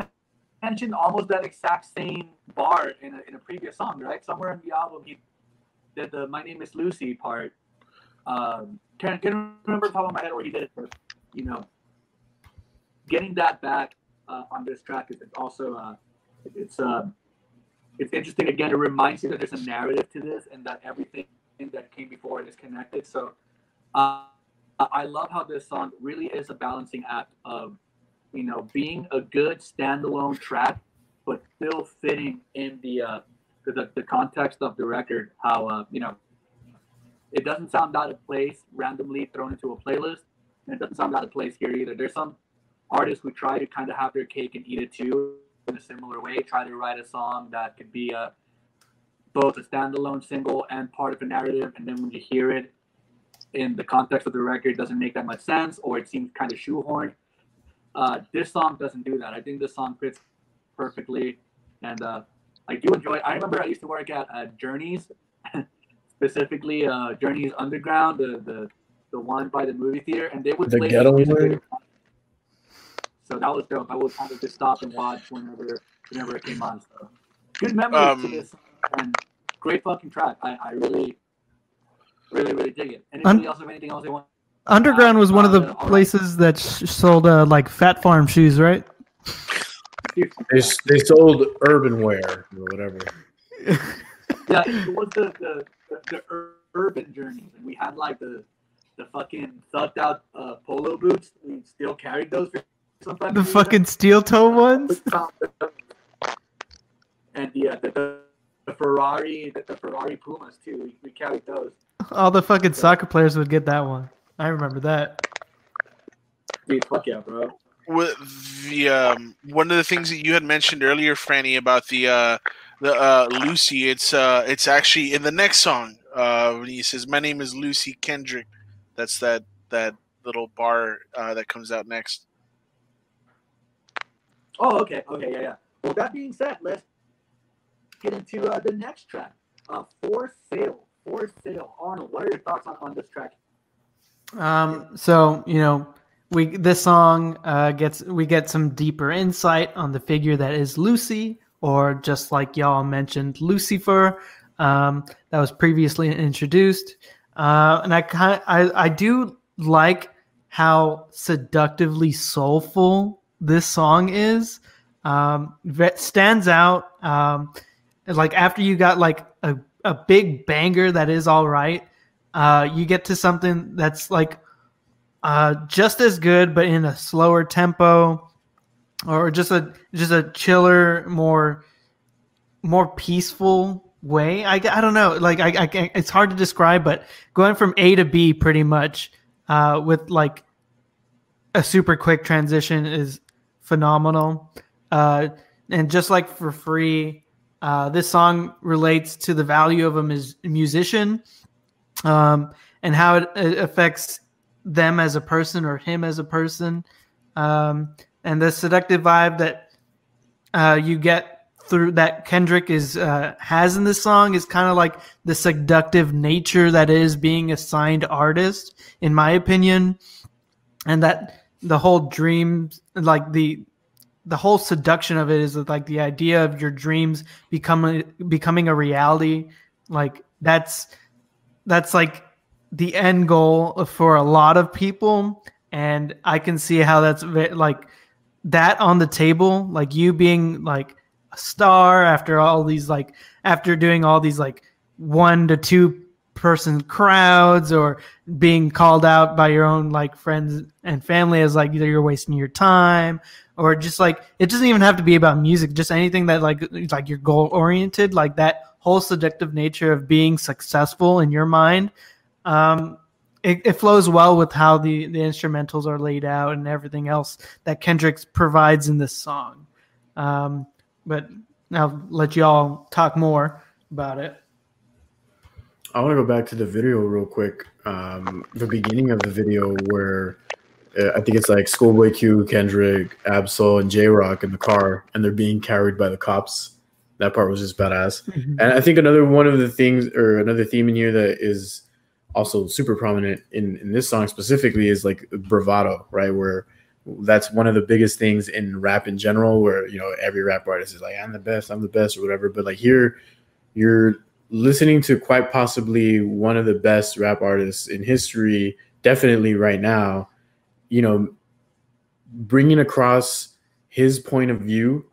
mentioned almost that exact same bar in a previous song, right? Somewhere in the album, he did the "My name is Lucy" part. Can't remember the top of my head where he did it, but getting that back on this track is also it's interesting. Again, it reminds you that there's a narrative to this and that everything that came before it is connected. So I love how this song really is a balancing act of being a good standalone track, but still fitting in the context of the record. How it doesn't sound out of place randomly thrown into a playlist, and it doesn't sound out of place here either. There's some artists who try to kind of have their cake and eat it too in a similar way, try to write a song that could be both a standalone single and part of a narrative, and then when you hear it in the context of the record, it doesn't make that much sense, or it seems kind of shoehorned. This song doesn't do that. I think this song fits perfectly, and I do enjoy it. I remember I used to work at Journeys, specifically Journeys Underground, the one by the movie theater, and they would play the music. So that was dope. I would kind of just stop and watch whenever it came on. So good memories to this, and great fucking track. I really dig it. Anybody else have anything else they want? Underground was one of the places that sold like Fat Farm shoes, right? They sold urban wear or whatever. Yeah, it was the urban Journeys, and we had like the fucking thugged out polo boots. We still carried those for some time. The fucking steel toe ones. And the Ferrari Pumas too. We carried those. All the fucking soccer players would get that one. I remember that. Dude, fuck yeah, bro. With the one of the things that you had mentioned earlier, Franny, about the Lucy, it's actually in the next song when he says, "My name is Lucy Kendrick." That's that little bar that comes out next. Oh, okay, yeah. Well, that being said, let's get into the next track, "For Sale." Arnold, what are your thoughts on this track? So this song we get some deeper insight on the figure that is Lucy, or just like y'all mentioned, Lucifer, that was previously introduced, and I do like how seductively soulful this song is. That stands out. Like after you got like a big banger that is all right, you get to something that's like just as good, but in a slower tempo, or just a chiller, more peaceful way. I don't know. Like I it's hard to describe, but going from A to B pretty much with like a super quick transition is phenomenal. And just like For Free, this song relates to the value of a musician, and how it affects them as a person or him as a person. And the seductive vibe that you get through that Kendrick has in this song is kind of like the seductive nature that is being a signed artist, in my opinion. And that the whole dreams, like the whole seduction of it is like the idea of your dreams becoming a reality. Like that's like the end goal for a lot of people. And I can see how that's like that on the table, like you being like a star after doing all these like 1 to 2 person crowds, or being called out by your own like friends and family as like either you're wasting your time, or just like it doesn't even have to be about music, just anything that like you're goal oriented, like that whole seductive nature of being successful in your mind. It flows well with how the instrumentals are laid out and everything else that Kendrick provides in this song. But I'll let you all talk more about it. I want to go back to the video real quick. The beginning of the video where I think it's like Schoolboy Q, Kendrick, Absol, and J-Rock in the car, and they're being carried by the cops. That part was just badass. Mm-hmm. And I think another theme in here that is also super prominent in this song specifically is like bravado, right? Where that's one of the biggest things in rap in general, where, you know, every rap artist is like, I'm the best, or whatever. But like here, you're listening to quite possibly one of the best rap artists in history, definitely right now, you know, bringing across his point of view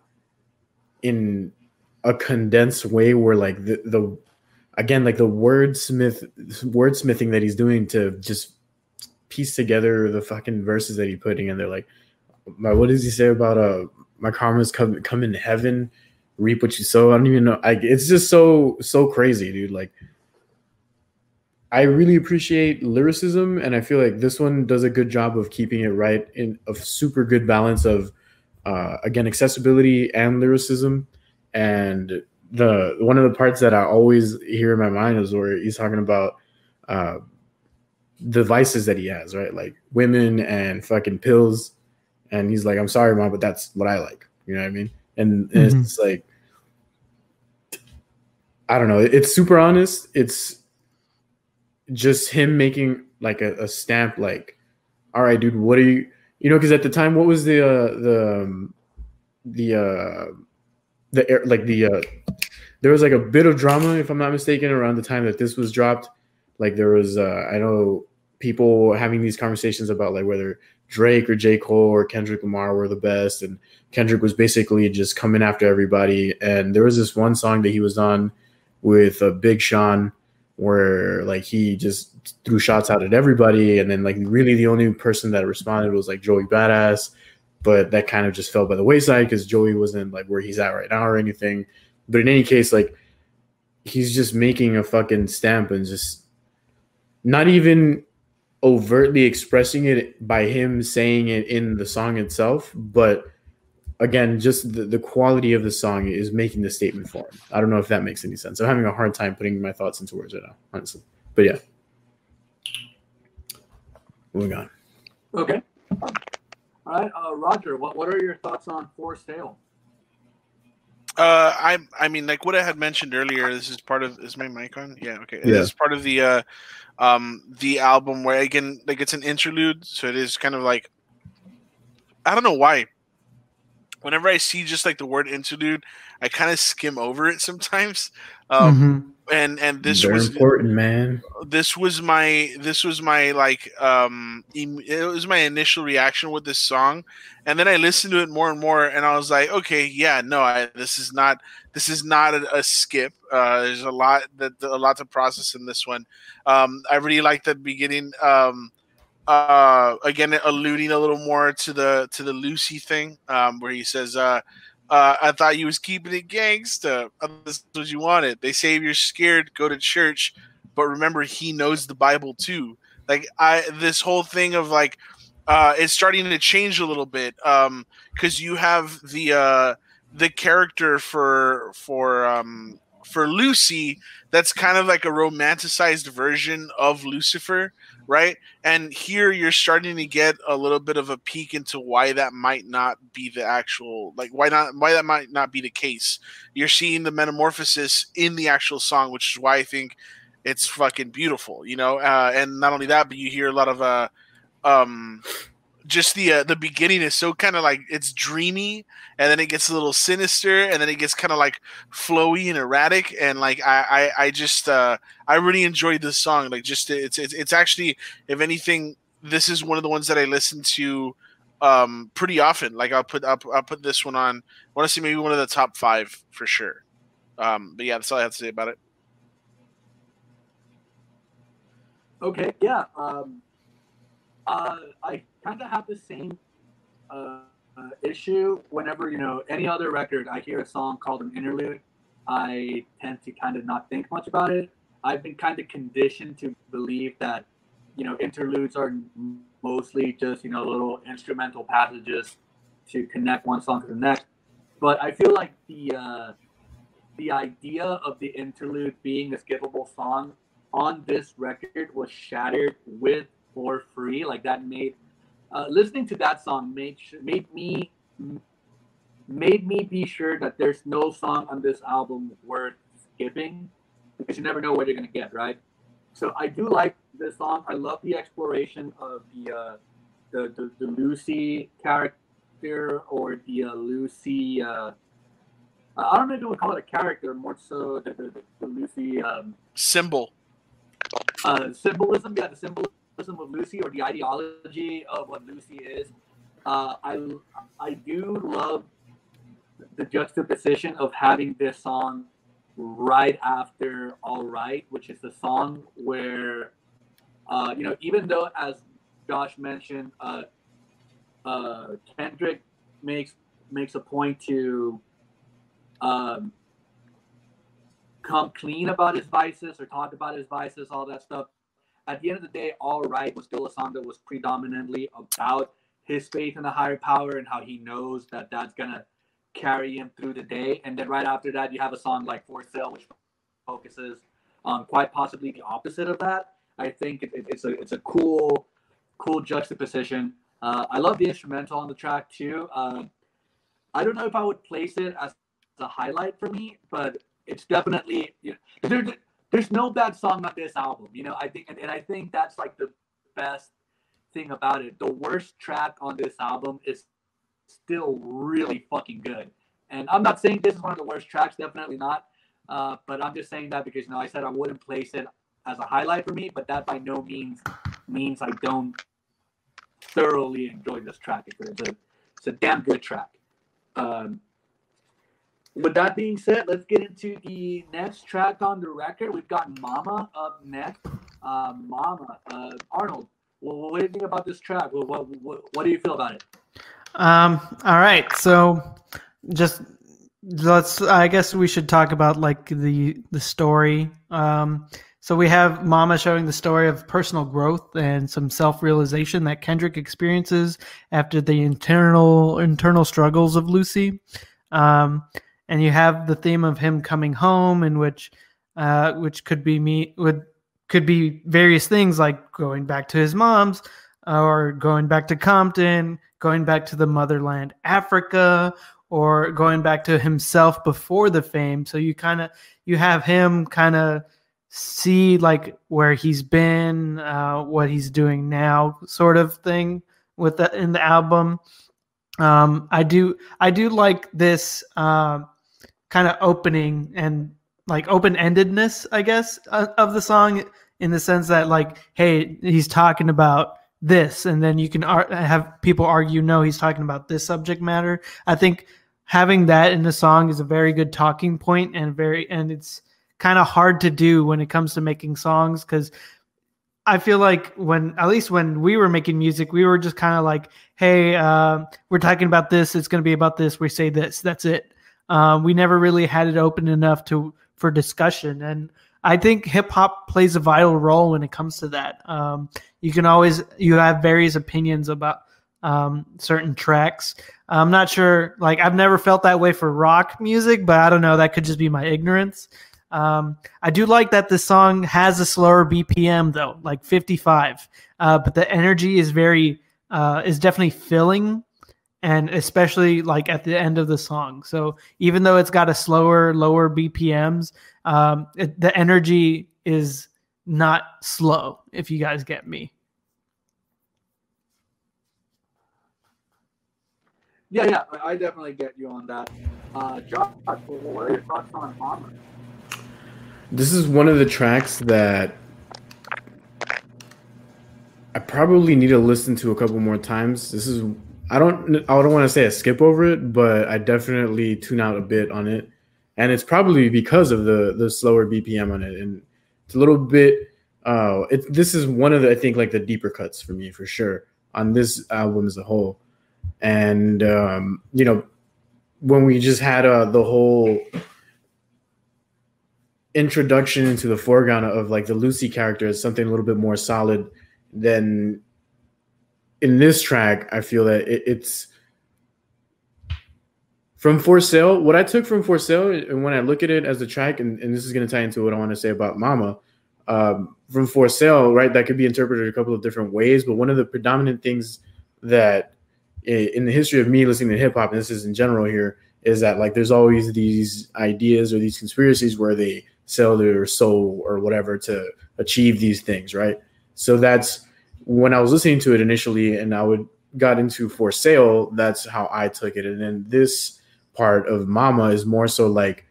in a condensed way where like the again, like the wordsmithing that he's doing to just piece together the fucking verses that he's putting in there. Like, what does he say about my karma's come in heaven, reap what you sow? I don't even know. It's just so crazy, dude. Like, I really appreciate lyricism, and I feel like this one does a good job of keeping it right in a super good balance of again, accessibility and lyricism. And the one of the parts that I always hear in my mind is where he's talking about the vices that he has, right? Like women and fucking pills. And he's like, I'm sorry, Mom, but that's what I like. You know what I mean? And mm-hmm. It's like, I don't know. It's super honest. It's just him making like a stamp, like, all right, dude, what are you know, because at the time, what was there was like a bit of drama, if I'm not mistaken, around the time that this was dropped. Like there was, I know people having these conversations about like whether Drake or J. Cole or Kendrick Lamar were the best, and Kendrick was basically just coming after everybody. And there was this one song that he was on with Big Sean where like he just threw shots out at everybody, and then like really the only person that responded was like Joey Badass, but that kind of just fell by the wayside because Joey wasn't like where he's at right now or anything. But in any case, like he's just making a fucking stamp and just not even overtly expressing it by him saying it in the song itself, but again, just the quality of the song is making the statement for him. I don't know if that makes any sense. I'm having a hard time putting my thoughts into words right now, honestly. But yeah. Moving on. Okay. All right, Roger, what are your thoughts on Forced Tale? I mean, like what I had mentioned earlier, this is part of, is my mic on? Yeah, okay. Yeah. This is part of the album where, again, like it's an interlude, so it is kind of like, I don't know why. Whenever I see just like the word interlude, I kind of skim over it sometimes. And this was important, man. This was my like it was my initial reaction with this song, and then I listened to it more and more, and I was like, okay, yeah, no, this is not a skip. There's a lot to process in this one. I really like the beginning. Again, alluding a little more to the Lucy thing, where he says, I thought you was keeping it gangsta. This is what you wanted. They say if you're scared, go to church, but remember, he knows the Bible too. Like this whole thing of like, it's starting to change a little bit, because you have the character for Lucy that's kind of like a romanticized version of Lucifer, right? And here you're starting to get a little bit of a peek into why that might not be the actual, like why that might not be the case. You're seeing the metamorphosis in the actual song, which is why I think it's fucking beautiful, you know. And not only that, but you hear a lot of just the beginning is so kind of like it's dreamy, and then it gets a little sinister, and then it gets kind of like flowy and erratic, and like I just I really enjoyed this song. Like just it's actually, if anything, this is one of the ones that I listen to pretty often. Like I'll put this one on. I want to see maybe one of the top 5 for sure. But yeah, that's all I have to say about it. Okay, yeah. I kind of have the same issue whenever, any other record, I hear a song called an interlude, I tend to kind of not think much about it. I've been kind of conditioned to believe that, interludes are mostly just, little instrumental passages to connect one song to the next. But I feel like the idea of the interlude being a skippable song on this record was shattered with For Free. Like that made listening to that song made me be sure that there's no song on this album worth skipping, because you never know what you're gonna get, right? So I do like this song. I love the exploration of the Lucy character, or the Lucy. I don't know if you would call it a character, more so the Lucy symbol. Symbolism. Yeah, the symbolism of Lucy, or the ideology of what Lucy is. I do love the juxtaposition of having this song right after All Right, which is the song where, even though, as Josh mentioned, Kendrick makes a point to come clean about his vices, or talk about his vices, all that stuff. At the end of the day, All Right was still a song that was predominantly about his faith in a higher power, and how he knows that that's going to carry him through the day. And then right after that, you have a song like For Sale, which focuses on quite possibly the opposite of that. I think it's a cool juxtaposition. I love the instrumental on the track too. I don't know if I would place it as a highlight for me, but it's definitely, there's no bad song on this album. I think that's like the best thing about it. The worst track on this album is still really fucking good. And I'm not saying this is one of the worst tracks, definitely not. But I'm just saying that because, I said I wouldn't place it as a highlight for me, but that by no means I don't thoroughly enjoy this track. It's a damn good track. With that being said, let's get into the next track on the record. We've got Mama up next. Mama, Arnold, what do you think about this track? What do you feel about it? All right, so I guess we should talk about like the story. So we have Mama showing the story of personal growth and some self-realization that Kendrick experiences after the internal struggles of Lucy. And you have the theme of him coming home, in which could be various things, like going back to his mom's, or going back to Compton, going back to the motherland, Africa, or going back to himself before the fame. So you have him kind of see like where he's been, what he's doing now, sort of thing in the album. I do like this kind of opening and like open-endedness, I guess, of the song, in the sense that like, hey, he's talking about this, and then you can have people argue, no, he's talking about this subject matter. I think having that in the song is a very good talking point, and it's kind of hard to do when it comes to making songs, because I feel like at least when we were making music, we were just kind of like, hey, we're talking about this, it's going to be about this, we say this, that's it. We never really had it open enough for discussion. And I think hip hop plays a vital role when it comes to that. You have various opinions about certain tracks. I'm not sure, like I've never felt that way for rock music, but I don't know, that could just be my ignorance. I do like that this song has a slower BPM though, like 55. But the energy is is definitely filling, and especially like at the end of the song. So even though it's got a lower BPMs, the energy is not slow, if you guys get me. Yeah, I definitely get you on that. Josh, what are your thoughts on Mama? This is one of the tracks that I probably need to listen to a couple more times. This is I don't want to say I skip over it, but I definitely tune out a bit on it, and it's probably because of the slower BPM on it, and it's a little bit. This is one of the, I think, like the deeper cuts for me for sure on this album as a whole, and you know, when we just had the whole introduction into the foreground of like the Lucy character as something a little bit more solid than in this track. I feel that it's from For Sale. What I took from For Sale, and when I look at it as a track, and this is going to tie into what I want to say about Mama, from For Sale, right? That could be interpreted a couple of different ways, but one of the predominant things that in the history of me listening to hip hop, and this is in general here, is that like there's always these ideas or these conspiracies where they sell their soul or whatever to achieve these things, right? So that's when I was listening to it initially, and got into For Sale. That's how I took it, and then this part of Mama is more so like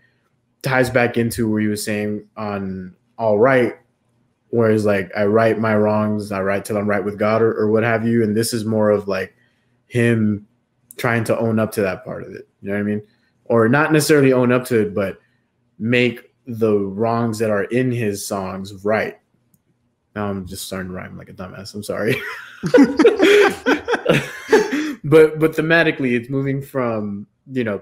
ties back into where you were saying on All Right, where it's like I right my wrongs, I right till I'm right with God, or what have you, and this is more of like him trying to own up to that part of it. You know what I mean? Or not necessarily own up to it, but make the wrongs that are in his songs right. Now I'm just starting to rhyme like a dumbass. I'm sorry. but thematically, it's moving from, you know,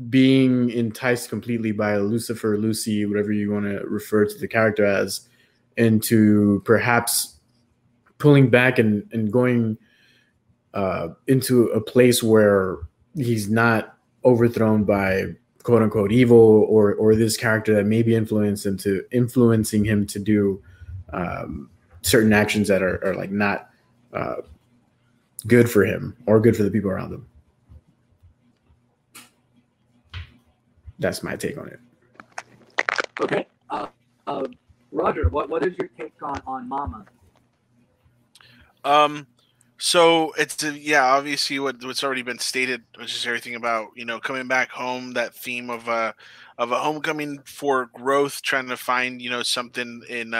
being enticed completely by Lucifer, Lucy, whatever you want to refer to the character as, into perhaps pulling back and going into a place where he's not overthrown by quote unquote evil or this character that may be influencing him to do certain actions that are like not good for him or good for the people around him. That's my take on it. Okay. Roger, what is your take on Mama? So it's obviously what's already been stated, which is everything about, you know, coming back home, that theme of a homecoming for growth, trying to find, you know, something in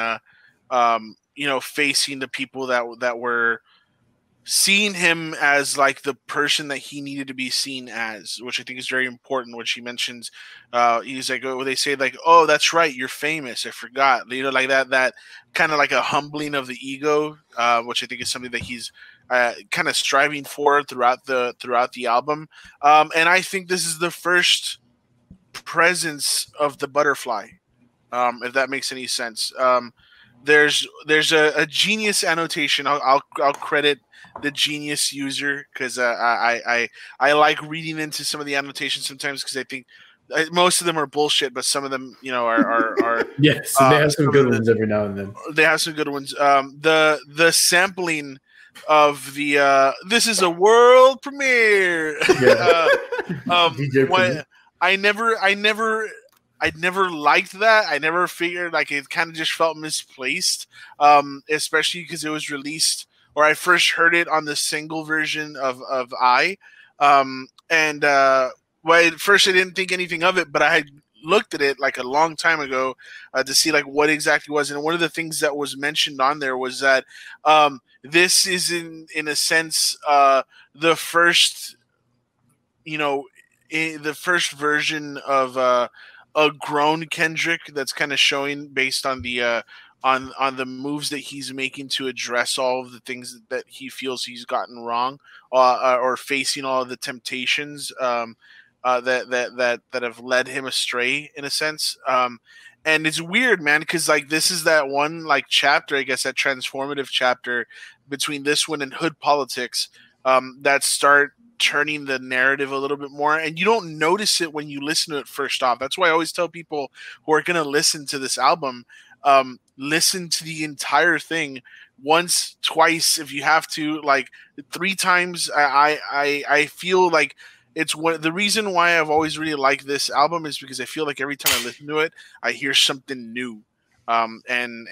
you know, facing the people that were seeing him as like the person that he needed to be seen as, which I think is very important. When she mentions, he's like, oh, they say like, oh, that's right, you're famous. I forgot, you know, like that kind of like a humbling of the ego, which I think is something that he's kind of striving for throughout the album. And I think this is the first presence of the butterfly, if that makes any sense. There's a genius annotation. I'll credit the genius user because I like reading into some of the annotations sometimes because I think most of them are bullshit, but some of them, you know, are yes, they have some good ones every now and then. They have some good ones. The sampling of the this is a world premiere. Yeah. I never liked that. I never figured, like, it kind of just felt misplaced, especially because it was released, or I first heard it on the single version of I. Well, at first I didn't think anything of it, but I had looked at it like a long time ago to see like what exactly was. And one of the things that was mentioned on there was that this is in a sense the first, you know, the first version of a grown Kendrick that's kind of showing based on the on the moves that he's making to address all of the things that he feels he's gotten wrong, or facing all of the temptations that have led him astray in a sense. And it's weird, man, because like this is that one like chapter, I guess, that transformative chapter between this one and Hood Politics that start turning the narrative a little bit more, and you don't notice it when you listen to it first off. That's why I always tell people who are going to listen to this album, listen to the entire thing once, twice, if you have to, like 3 times. I feel like it's the reason why I've always really liked this album is because I feel like every time I listen to it, I hear something new. And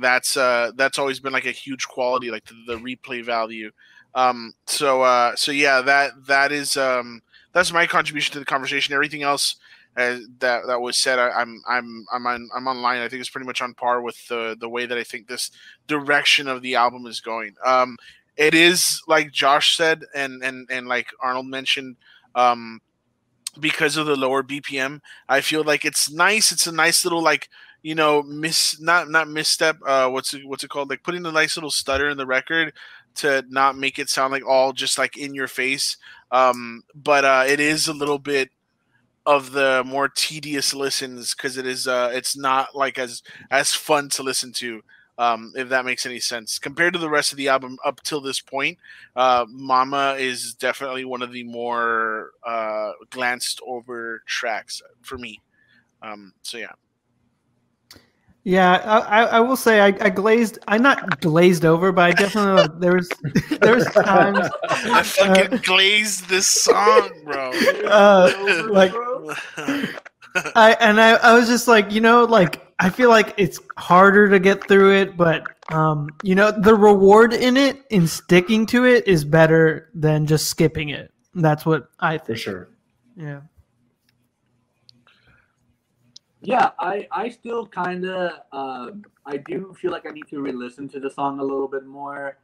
that's always been like a huge quality, like the replay value. So yeah, that is that's my contribution to the conversation. Everything else that was said, I'm online. I think it's pretty much on par with the way that I think this direction of the album is going. It is like Josh said, and like Arnold mentioned, because of the lower BPM, I feel like it's nice. It's a nice little like, not misstep. What's it called? Like putting a nice little stutter in the record to not make it sound like all just like in your face. But it is a little bit of the more tedious listens because it's not like as fun to listen to. If that makes any sense compared to the rest of the album up till this point. Mama is definitely one of the more glanced over tracks for me. So yeah. Yeah, I will say I'm not glazed over, but I definitely there was times I fucking glazed this song, bro. I was just like, like I feel like it's harder to get through it, but the reward in sticking to it is better than just skipping it. That's what I think. For sure. Yeah. Yeah, I still kind of I do feel like I need to re-listen to the song a little bit more,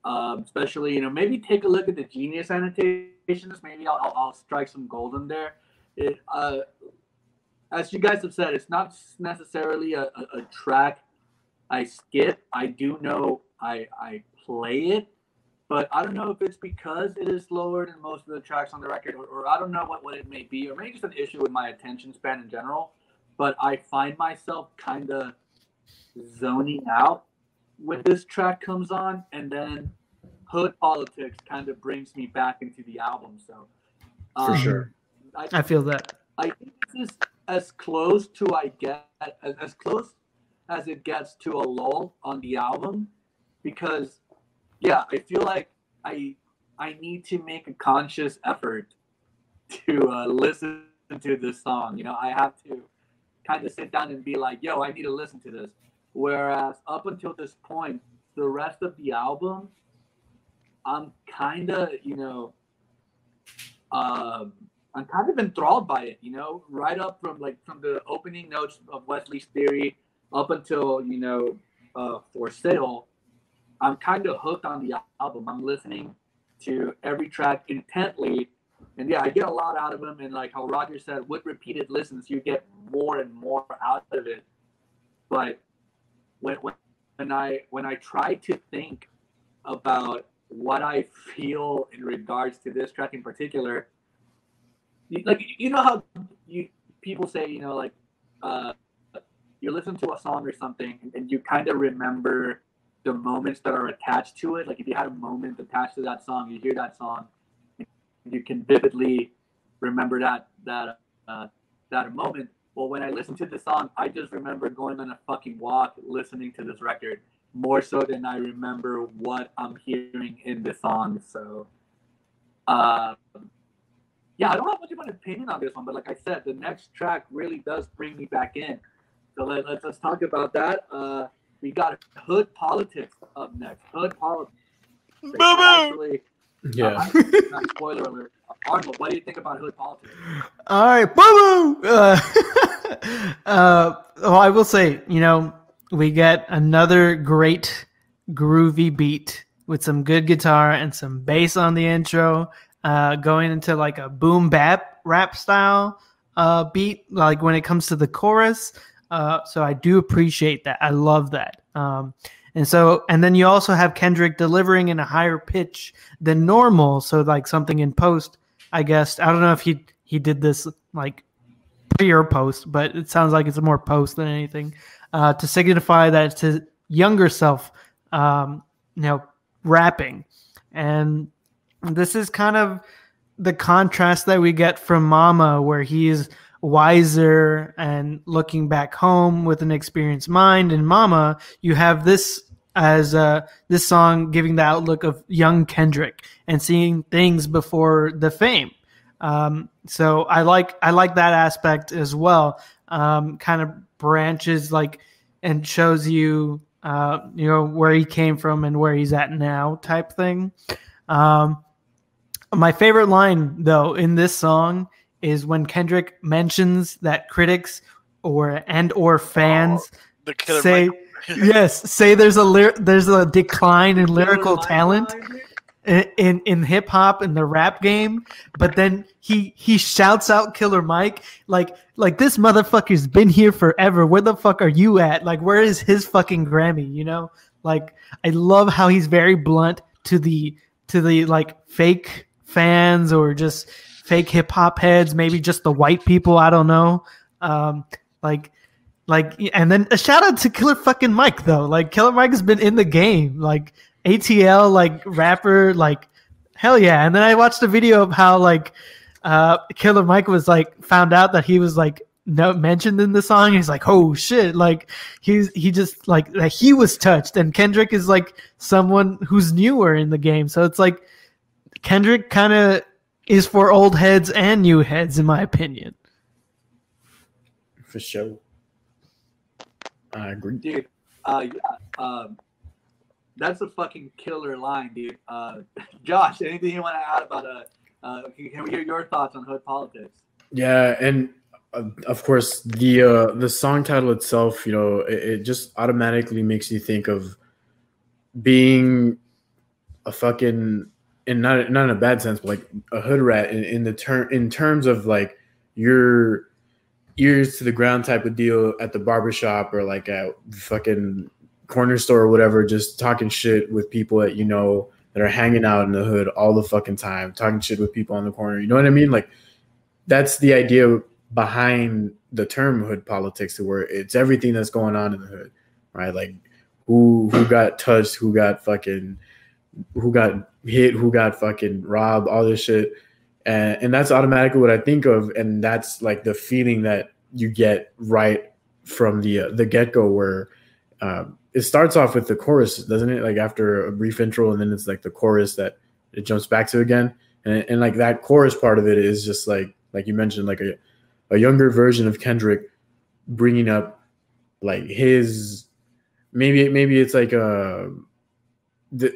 especially maybe take a look at the Genius annotations. Maybe I'll strike some gold in there. As you guys have said, it's not necessarily a track I skip. I do know I play it, but I don't know if it's because it is slower than most of the tracks on the record, or I don't know what it may be, or maybe just an issue with my attention span in general. But I find myself kind of zoning out when this track comes on, and then Hood Politics kind of brings me back into the album. So for sure, I feel that. I think this is as close to as close as it gets to a lull on the album, because yeah, I feel like I need to make a conscious effort to listen to this song. I have to kind of sit down and be like, yo, I need to listen to this. Whereas up until this point, the rest of the album, I'm kind of, I'm kind of enthralled by it, right up from the opening notes of Wesley's Theory up until, For Sale. I'm kind of hooked on the album. I'm listening to every track intently. And yeah, I get a lot out of them. And like how Roger said, with repeated listens, you get more and more out of it. But when I try to think about what I feel in regards to this track in particular, like how people say, you listen to a song or something and you kind of remember the moments that are attached to it. Like if you had a moment attached to that song, you hear that song, you can vividly remember that moment. Well, when I listen to the song, I just remember going on a fucking walk listening to this record more so than I remember what I'm hearing in the song. So, yeah, I don't have much of an opinion on this one, but like I said, the next track really does bring me back in. So let's talk about that. We got Hood Politics up next. Hood Politics. Actually, yeah. Spoiler alert. Arnold, what do you think about Hood Politics? All right, boo-boo! I will say, we get another great groovy beat with some good guitar and some bass on the intro, going into like a boom bap rap style beat, like when it comes to the chorus. So I do appreciate that. I love that. And then you also have Kendrick delivering in a higher pitch than normal. So like something in post, I guess. I don't know if he did this like pre or post, but it sounds like it's more post than anything, to signify that it's his younger self, rapping. And this is kind of the contrast that we get from Mama, where he's wiser and looking back home with an experienced mind. In Mama, you have this as this song giving the outlook of young Kendrick and seeing things before the fame. So I like that aspect as well. Kind of branches and shows you where he came from and where he's at now type thing. My favorite line, though, in this song is when Kendrick mentions that critics or fans The Killer say, Mike. say there's a decline in lyrical talent in hip hop and the rap game, but then he shouts out Killer Mike like this motherfucker's been here forever. Where the fuck are you at? Like, where is his fucking Grammy? You know, like I love how he's very blunt to the like fake fans or just fake hip hop heads, maybe just the white people. I don't know. Like, and then a shout out to Killer fucking Mike though. Like Killer Mike has been in the game. Like ATL, like rapper, like hell yeah. And then I watched a video of how like Killer Mike was like found out that he was like mentioned in the song. He's like, oh shit, like he just like that he was touched. And Kendrick is like someone who's newer in the game, so it's like Kendrick kind of is for old heads and new heads, in my opinion. For sure. I agree. Dude, that's a fucking killer line, dude. Josh, anything you want to add about can we hear your thoughts on hood politics? Yeah, and of course the song title itself, you know, it just automatically makes you think of being a fucking, and not in a bad sense, but like a hood rat in terms of like your ears to the ground type of deal at the barbershop or like at fucking corner store or whatever, just talking shit with people that you know that are hanging out in the hood all the fucking time, talking shit with people on the corner. You know what I mean? Like that's the idea behind the term hood politics, where it's everything that's going on in the hood, right? Like who got touched, who got hit, who got fucking robbed, all this shit. And that's automatically what I think of, and that's like the feeling that you get right from the get-go, where it starts off with the chorus, doesn't it? Like after a brief intro, and then it's like the chorus that it jumps back to again, and like that chorus part of it is just like you mentioned, like a younger version of Kendrick bringing up like his maybe it's like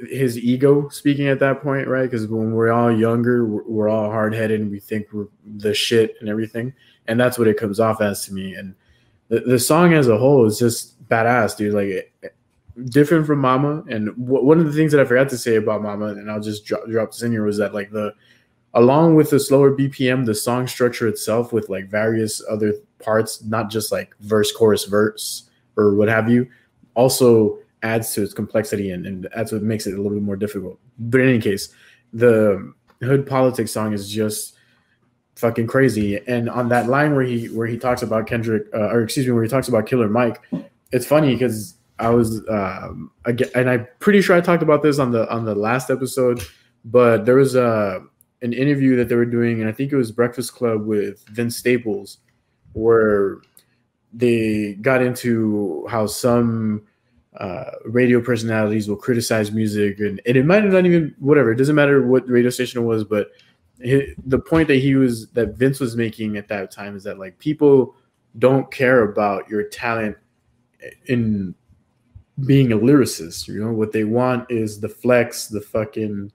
his ego speaking at that point, right? Because when we're all younger, we're all hard-headed and we think we're the shit and everything, and that's what it comes off as to me. And the song as a whole is just badass, dude. Like different from Mama. And one of the things that I forgot to say about Mama, and I'll just drop this in here, was that like along with the slower BPM, the song structure itself with like various other parts, not just like verse, chorus, verse, or what have you, also adds to its complexity, and that's what makes it a little bit more difficult. But in any case, the hood politics song is just fucking crazy. And on that line where he talks about Kendrick, where he talks about Killer Mike, it's funny because I was again, and I'm pretty sure I talked about this on the last episode, but there was an interview that they were doing, and I think it was Breakfast Club with Vince Staples, where they got into how some radio personalities will criticize music, and it might not even, whatever, it doesn't matter what radio station it was, but the point that Vince was making at that time is that like people don't care about your talent in being a lyricist. You know what they want is the flex, the fucking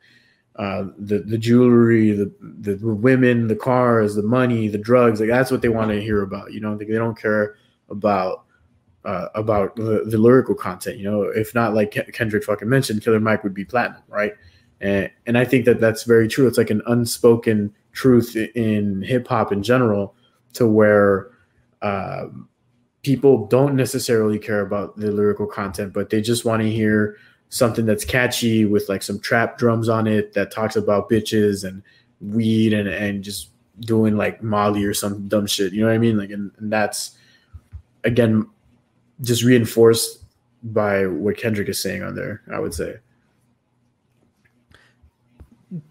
the jewelry, the women, the cars, the money, the drugs. Like that's what they want to hear about. You know, they don't care about the lyrical content. You know, if not, like Kendrick fucking mentioned, Killer Mike would be platinum, right? And I think that that's very true. It's like an unspoken truth in hip hop in general, to where people don't necessarily care about the lyrical content, but they just want to hear something that's catchy with like some trap drums on it that talks about bitches and weed and just doing like Molly or some dumb shit. You know what I mean? Like, and that's again just reinforced by what Kendrick is saying on there, I would say.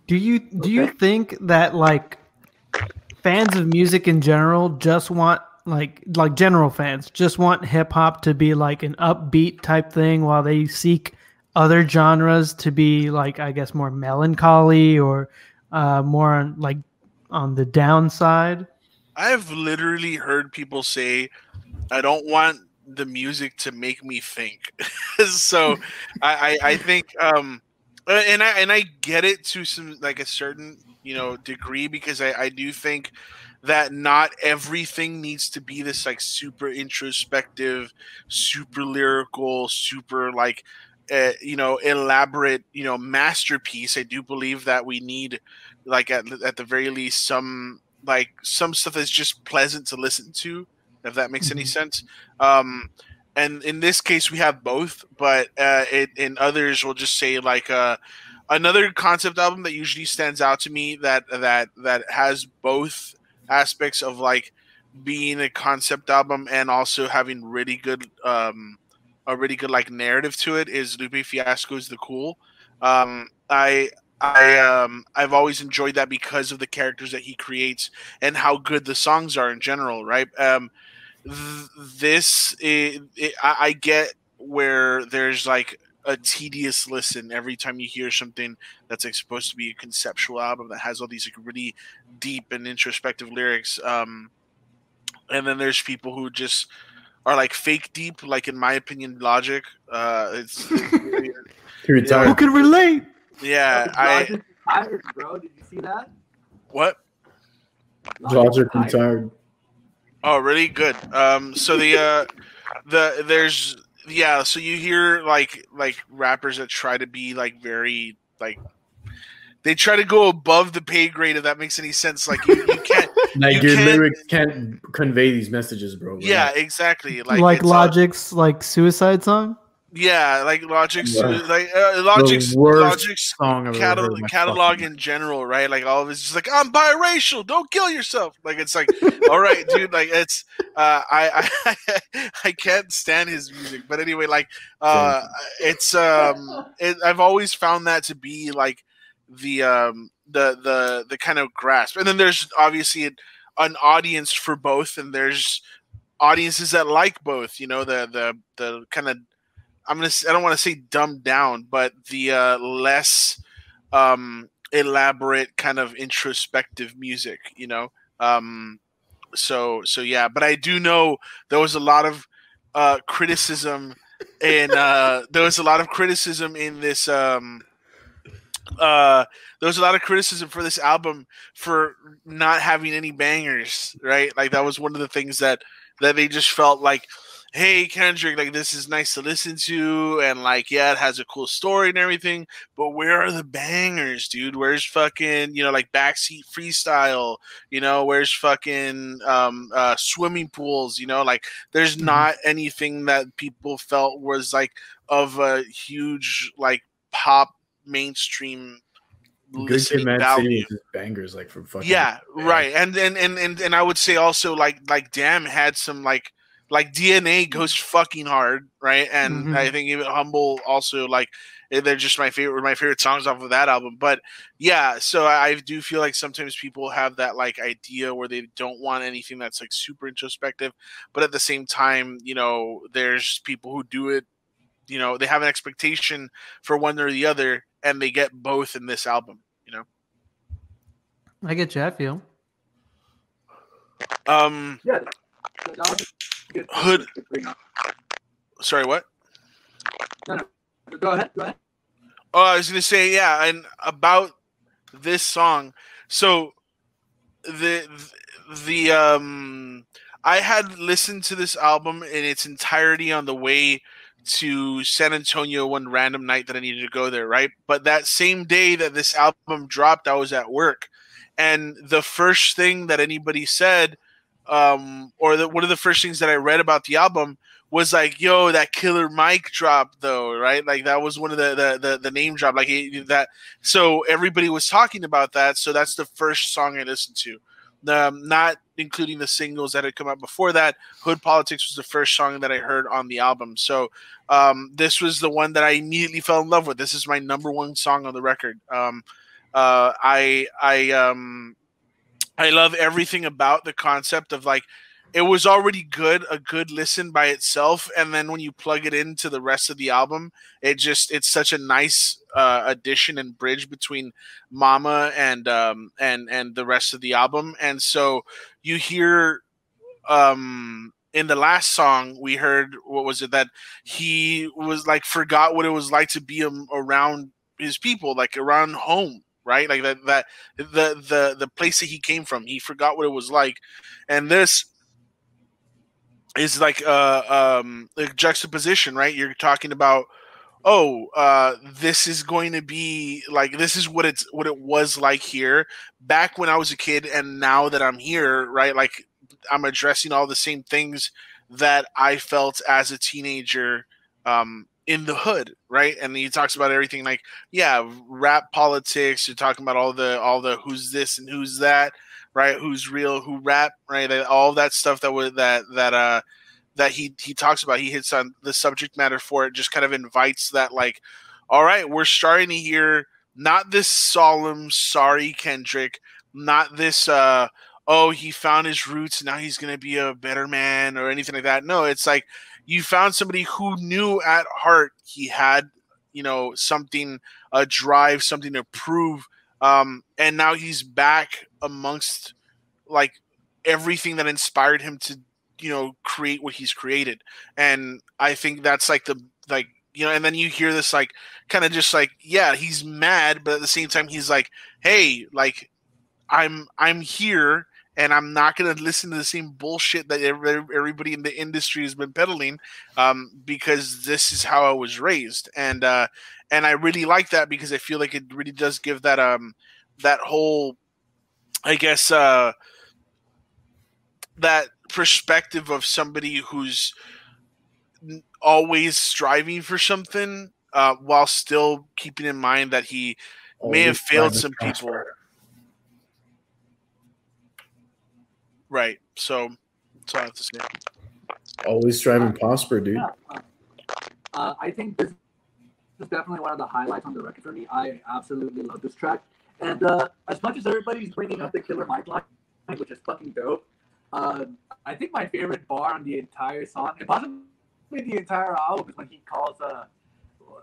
Do you think that like fans of music in general just want like general fans just want hip hop to be like an upbeat type thing, while they seek other genres to be like, I guess, more melancholy or more on the downside? I've literally heard people say, I don't want the music to make me think. So I think And I get it to some like a certain degree, because I do think that not everything needs to be this like super introspective, super lyrical, super like elaborate masterpiece. I do believe that we need like at the very least some stuff that's just pleasant to listen to, if that makes any sense. And in this case, we have both, but in others, we'll just say like another concept album that usually stands out to me that has both aspects of like being a concept album and also having really good a really good like narrative to it is Lupe Fiasco's The Cool. I've always enjoyed that because of the characters that he creates and how good the songs are in general, right? I get where there's like a tedious listen every time you hear something that's like supposed to be a conceptual album that has all these like really deep and introspective lyrics. And then there's people who just are like fake deep, like in my opinion, Logic. It's who can relate? Yeah, Logic retired, bro. Did you see that? What? Logic retired. Oh, really? Good. So so you hear like rappers that try to be like very like they try to go above the pay grade, if that makes any sense. Like you can't like your lyrics can't convey these messages, bro. Yeah, exactly. Like Logic's like suicide song. Yeah, like Logic's song catalog in general, right? Like all of it's just like, I'm biracial, don't kill yourself. Like it's like, all right, dude. Like it's I can't stand his music, but anyway, like it's I've always found that to be like the kind of grasp, and then there's obviously an audience for both, and there's audiences that like both. The kind of I don't want to say dumbed down, but the less elaborate kind of introspective music, So yeah, but I do know there was a lot of criticism in this there was a lot of criticism for this album for not having any bangers, right? Like that was one of the things that they just felt like, hey, Kendrick, like this is nice to listen to, and like, yeah, it has a cool story and everything, but where are the bangers, dude? Where's fucking, like Backseat Freestyle? Where's fucking Swimming Pools? Like there's not anything that people felt was like of a huge like pop mainstream listening value. Bangers like from fucking right, and I would say also like Damn had some like DNA goes fucking hard, right? And I think even Humble also, like, they're just my favorite songs off of that album. But yeah, so I do feel like sometimes people have that like idea where they don't want anything that's like super introspective, but at the same time, there's people who do it. They have an expectation for one or the other, and they get both in this album. I get you. I feel. Yeah. Hood. Sorry, what? No. Go ahead. Oh, I was gonna say, yeah, and about this song. So the I had listened to this album in its entirety on the way to San Antonio one random night that I needed to go there, right? But that same day that this album dropped, I was at work, and the first thing that anybody said, one of the first things that I read about the album was like, "Yo, that Killer Mike drop, though," right? Like that was one of the name drop, like that. So everybody was talking about that. So that's the first song I listened to, not including the singles that had come out before that. Hood Politics was the first song that I heard on the album. So this was the one that I immediately fell in love with. This is my number one song on the record. I love everything about the concept of like, it was already a good listen by itself, and then when you plug it into the rest of the album, it's such a nice addition and bridge between Mama and the rest of the album. And so you hear in the last song we heard, what was it, that he was like forgot what it was like to be around his people, like around home, right? Like that the place that he came from. He forgot what it was like, and this is like a juxtaposition, right? You're talking about, this is going to be like, this is what it was like here back when I was a kid, and now that I'm here, right? Like I'm addressing all the same things that I felt as a teenager in the hood, right? And he talks about everything like, yeah, rap politics. You're talking about all the who's this and who's that, right? Who's real, who rap, right? All that stuff that he talks about. He hits on the subject matter for it, just kind of invites that, like, all right, we're starting to hear not this solemn, sorry, Kendrick, not this, he found his roots and now he's going to be a better man or anything like that. No, it's like you found somebody who knew at heart he had, something, a drive, something to prove. And now he's back amongst like everything that inspired him to, create what he's created. And I think that's like and then you hear this like kind of just like, yeah, he's mad, but at the same time he's like, hey, like I'm here and I'm not going to listen to the same bullshit that everybody in the industry has been peddling, because this is how I was raised. And I really like that, because I feel like it really does give that that whole, I guess, that perspective of somebody who's always striving for something, while still keeping in mind that he may have failed some people. Right. So that's all I have to say. Always striving prosper, dude. I think this is definitely one of the highlights on the record for me. I absolutely love this track. And as much as everybody's bringing up the Killer Mike line, which is fucking dope, I think my favorite bar on the entire song, and possibly the entire album, is when he calls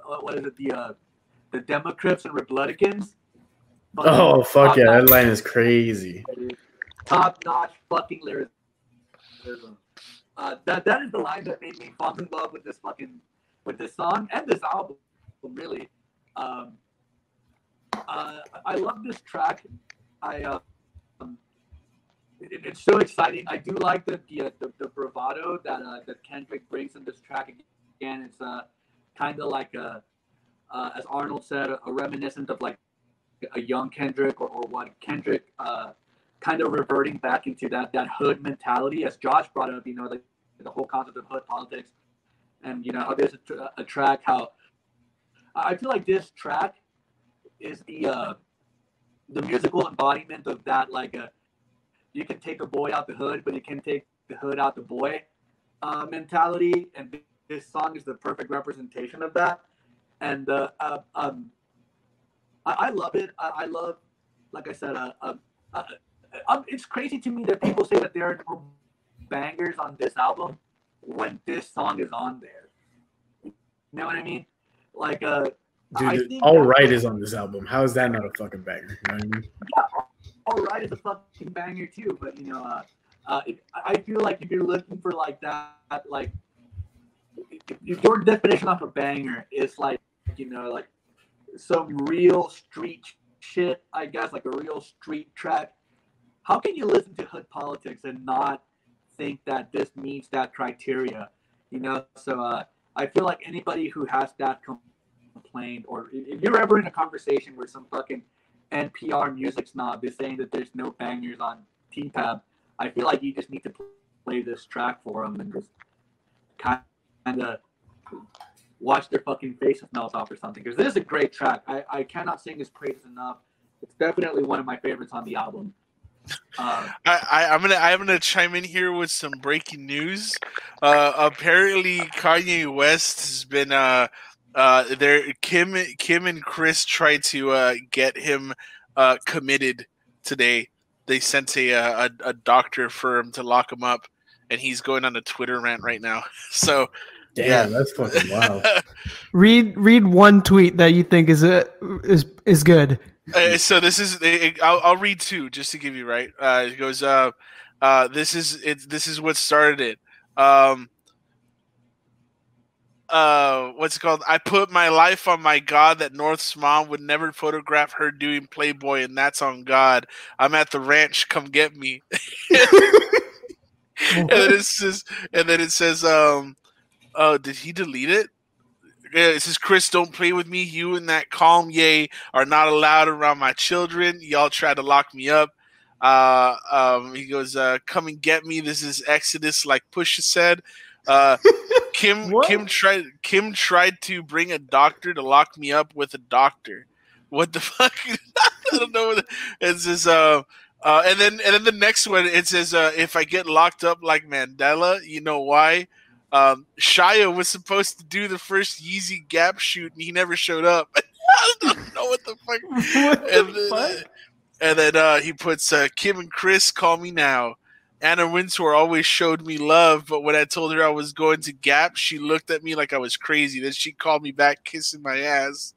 what is it, the Democrats and Republicans. Oh fuck yeah, that line is crazy. Top-notch fucking lyricism. That is the line that made me fall in love with this song and this album, really. I love this track. It's so exciting. I do like the bravado that Kendrick brings in this track. Again, it's kind of like as Arnold said, a reminiscent of like a young Kendrick, or what Kendrick kind of reverting back into that hood mentality, as Josh brought up. Like the whole concept of hood politics, and how there's a track. How I feel like this track is the musical embodiment of that, like you can take a boy out the hood, but you can take the hood out the boy mentality. And this song is the perfect representation of that. And I love it. I love, like I said, it's crazy to me that people say that there are no bangers on this album when this song is on there. You know what I mean? Like, dude, All Right is on this album. How is that not a fucking banger? You know what I mean? Yeah, All Right is a fucking banger too. But I feel like if you're looking for like that, like if your definition of a banger is like, like some real street shit, I guess, like a real street track, how can you listen to hood politics and not think that this meets that criteria? So I feel like anybody who has that complaint, or if you're ever in a conversation where some fucking NPR music snob is saying that there's no bangers on T-Tab, I feel like you just need to play this track for them and just kind of watch their fucking faces melt off or something, because this is a great track. I cannot sing his praises enough. It's definitely one of my favorites on the album. I'm gonna chime in here with some breaking news. Apparently, Kanye West has been Kim and Chris tried to get him committed today. They sent a doctor for him to lock him up, and he's going on a Twitter rant right now. So, damn, yeah, that's fucking wild. read one tweet that you think is good. So this is I'll read two just to give you right. It goes this is what started it. what's it called? I put my life on my God that North's mom would never photograph her doing Playboy, and that's on God. I'm at the ranch. Come get me. and then it says, oh, did he delete it? Yeah, it says, Chris, don't play with me. You and that calm yay are not allowed around my children. Y'all tried to lock me up. He goes, come and get me. This is Exodus, like Pusha said. Kim tried to bring a doctor to lock me up with a doctor. What the fuck? I don't know what it says. And then the next one, it says, if I get locked up like Mandela, you know why? Shia was supposed to do the first Yeezy Gap shoot, and he never showed up. I don't know what the fuck. And then he puts, Kim and Chris, call me now. Anna Wintour always showed me love, but when I told her I was going to Gap, she looked at me like I was crazy. Then she called me back, kissing my ass.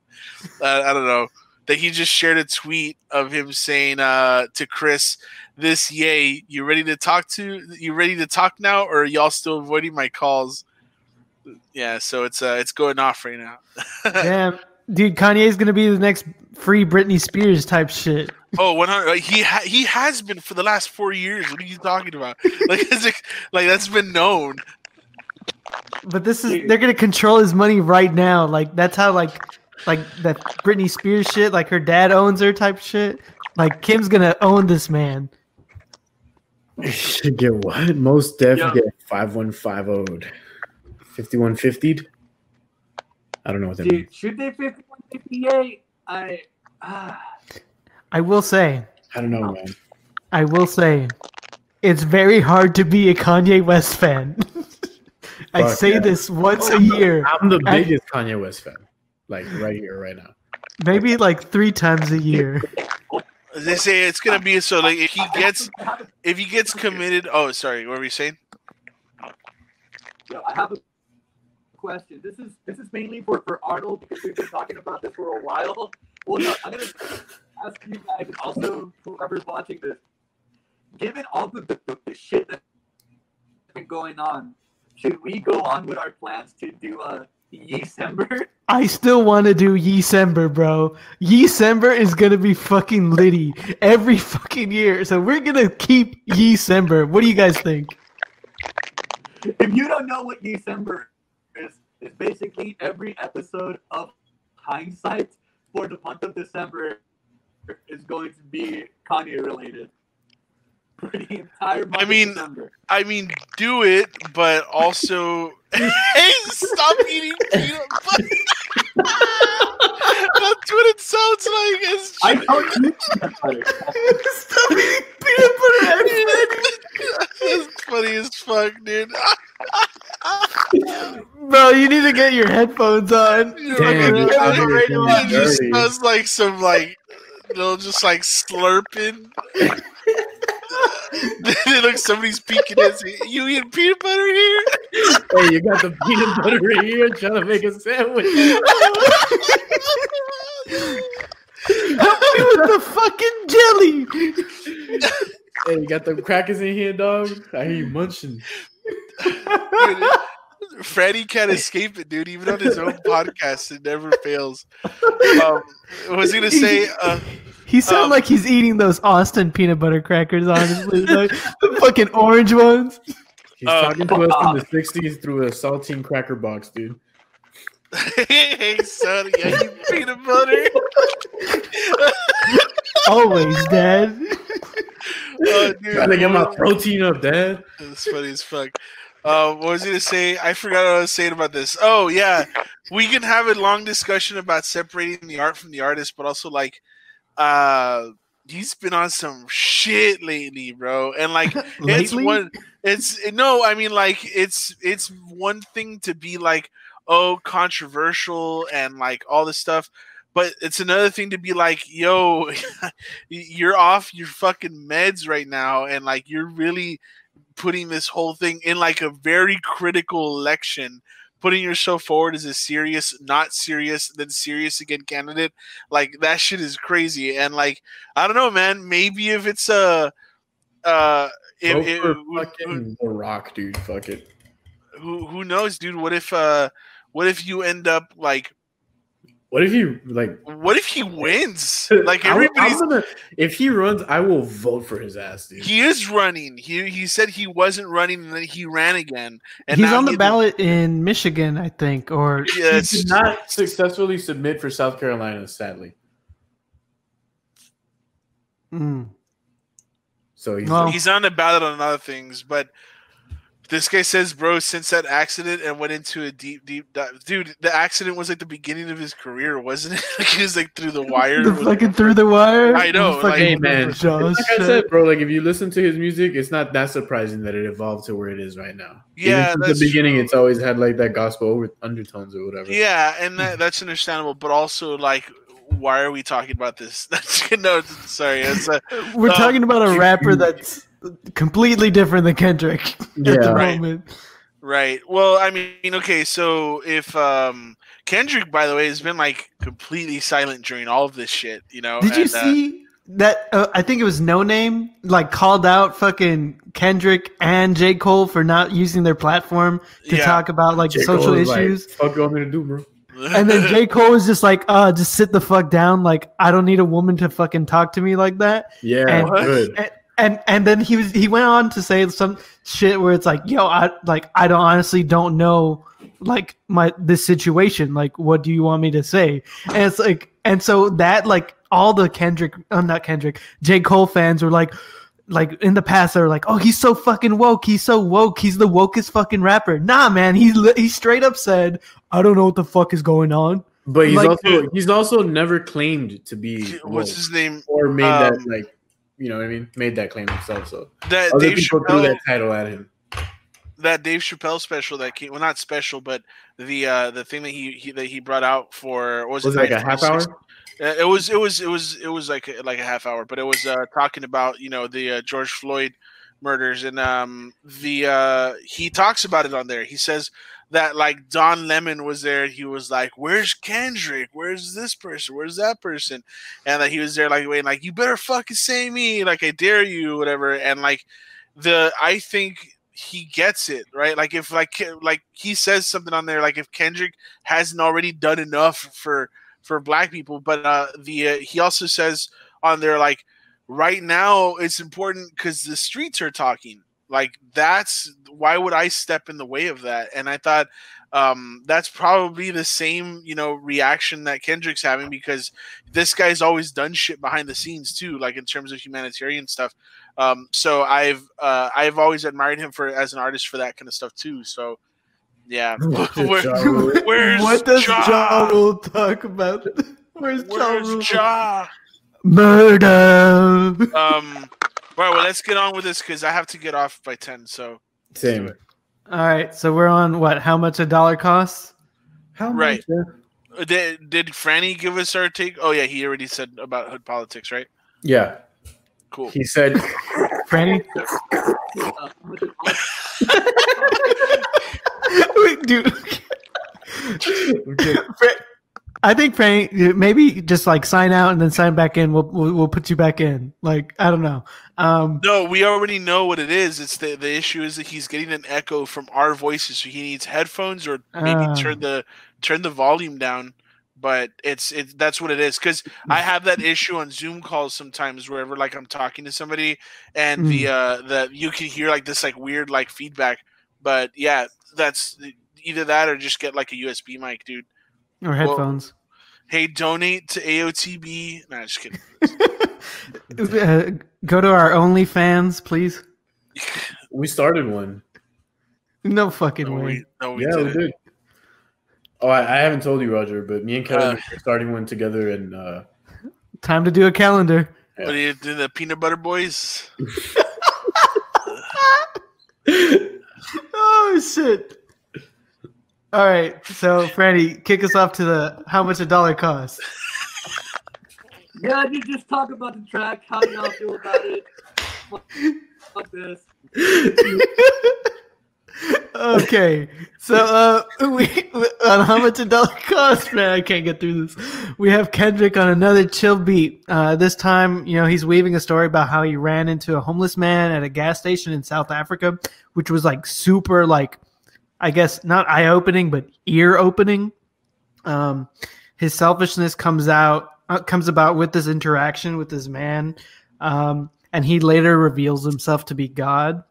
I don't know. That he just shared a tweet of him saying to Chris, "This yay, you ready to talk now, or are y'all still avoiding my calls?" Yeah, so it's going off right now. Damn, dude, Kanye's gonna be the next free Britney Spears type shit. Oh, 100. He has been for the last 4 years. What are you talking about? Like that's been known. But they're gonna control his money right now. Like that's how like that Britney Spears shit. Like her dad owns her type shit. Like Kim's gonna own this man. Should get what? Most def get 5150'd. 5150'd? I don't know what that means. Should they 5158? I will say. I don't know, man. I will say, it's very hard to be a Kanye West fan. I say this once a year. I'm the biggest Kanye West fan. Like right here, right now. Maybe like 3 times a year. They say it's gonna be so. Like if he gets committed. Oh, sorry. What were you saying? Yo, I have a question. This is mainly for Arnold because we've been talking about this for a while. Well, no, I'm gonna ask you guys, and also whoever's watching this. Given all the shit that's been going on, should we go on with our plans to do a Yeecember? I still want to do Yeecember, bro. Yeecember is gonna be fucking litty every fucking year, so we're gonna keep Yeecember. What do you guys think? If you don't know what Yeecember is, it's basically every episode of Hindsight for the month of December is going to be Kanye related. For the entire month of December. I mean, do it, but also hey, stop eating peanut butter. That's what it sounds like. I don't eat peanut butter. Stop eating peanut butter. That's funny as fuck, dude. Bro, you need to get your headphones on. Damn, it just smells like some just like slurping. It looks somebody's peeking at me. You eating peanut butter here? Hey, you got the peanut butter right here trying to make a sandwich. Help me with the fucking jelly. Hey, you got the crackers in here, dog? I hear you munching. Dude, Franny can't escape it, dude. Even on his own podcast, it never fails. Was he gonna say? He sounds like he's eating those Austin peanut butter crackers, honestly. Like, the fucking orange ones. He's talking to us from the 60s through a saltine cracker box, dude. Hey, son, yeah, you peanut butter. Always, Dad. Oh, dude, Trying to get my protein up, Dad. That's funny as fuck. What was I going to say? I forgot what I was saying about this. Oh, yeah. We can have a long discussion about separating the art from the artist, but also, like, he's been on some shit lately, bro. And, like, it's one thing to be, like, oh, controversial and, like, all this stuff. But it's another thing to be like, yo, you're off your fucking meds right now. And, like, you're really putting this whole thing in like a very critical election, putting yourself forward as a serious, not serious, then serious again candidate. Like that shit is crazy. And like, I don't know, man, maybe if it's fucking The Rock, dude, fuck it. Who knows, dude? What if What if you end up like? What if you like? What if he wins? Like everybody's. If he runs, I will vote for his ass, dude. He is running. He said he wasn't running, and then he ran again. And he's on the ballot in Michigan, I think, or he did not successfully submit for South Carolina, sadly. So he's on the ballot on other things, but. This guy says, bro, since that accident and went into a deep dive. Dude, the accident was like the beginning of his career, wasn't it? Like he was like through the wire. Through the wire? I know. Like, hey, man. Like I said, bro, like if you listen to his music, it's not that surprising that it evolved to where it is right now. Yeah, even from the beginning, it's always had like that gospel undertones or whatever. Yeah, and that's understandable. But also, like, why are we talking about this? No, sorry. We're talking about a rapper that's completely different than Kendrick at the moment. Right. Well, I mean, okay, so if Kendrick, by the way, has been like completely silent during all of this shit, you know. Did you see that? I think it was No Name like called out fucking Kendrick and J. Cole for not using their platform to talk about like social issues. Like, fuck you want me to do, bro? And then J. Cole was just like, just sit the fuck down. Like, I don't need a woman to fucking talk to me like that. Yeah, good. And then he went on to say some shit where it's like, yo, I honestly don't know like this situation. Like, what do you want me to say? And it's like, and so that like all the J. Cole fans were like in the past they were like, oh, he's so fucking woke. He's so woke. He's the wokest fucking rapper. Nah, man. He straight up said, I don't know what the fuck is going on. But he's also never claimed to be what's his name or made that like. You know what I mean? Made that claim himself. So that other Dave people Chappelle, threw that title at him. That Dave Chappelle special that came, well, not special, but the thing that he brought out for was it like a half hour? It was like a half hour, but it was talking about the George Floyd murders, and he talks about it on there. He says that like Don Lemon was there. He was like, "Where's Kendrick? Where's this person? Where's that person?" And that he was there like waiting, like, "You better fucking say me, like I dare you, whatever." And like I think he gets it right. Like if like he says something on there, like if Kendrick hasn't already done enough for Black people, but he also says on there like right now it's important because the streets are talking. Like that's why would I step in the way of that? And I thought that's probably the same reaction that Kendrick's having, because this guy's always done shit behind the scenes too, like in terms of humanitarian stuff. So I've always admired him as an artist for that kind of stuff too. So yeah, what does Ja Rule talk about? Where's Ja? Murder. All right, well, let's get on with this because I have to get off by 10. So same. All right, so we're on what? How much a dollar costs? How much? Right. Did Franny give us our take? Oh yeah, he already said about hood politics, right? Yeah. Cool. He said, Franny. Wait, dude. I think Franny, maybe just like sign out and then sign back in. We'll put you back in. Like I don't know. No, we already know what it is. It's the issue is that he's getting an echo from our voices, so he needs headphones or maybe turn the volume down. But that's what it is, because I have that issue on Zoom calls sometimes wherever like I'm talking to somebody and the you can hear like this like weird like feedback. But yeah, that's either that or just get like a USB mic, dude. Or headphones. Hey, donate to AOTB. Nah, just kidding. Go to our OnlyFans, please. We started one. No fucking way. We did. Oh, I haven't told you, Roger, but me and Kevin are starting one together. And time to do a calendar. What do you do? The Peanut Butter Boys? Oh, shit. All right, so Franny, kick us off to the how much a dollar costs. Yeah, you just talk about the track. How do y'all feel about it? Fuck this. Okay, so we on how much a dollar costs, man. I can't get through this. We have Kendrick on another chill beat. This time, he's weaving a story about how he ran into a homeless man at a gas station in South Africa, which was like super like I guess not eye-opening, but ear-opening. His selfishness comes about with this interaction with this man, and he later reveals himself to be God,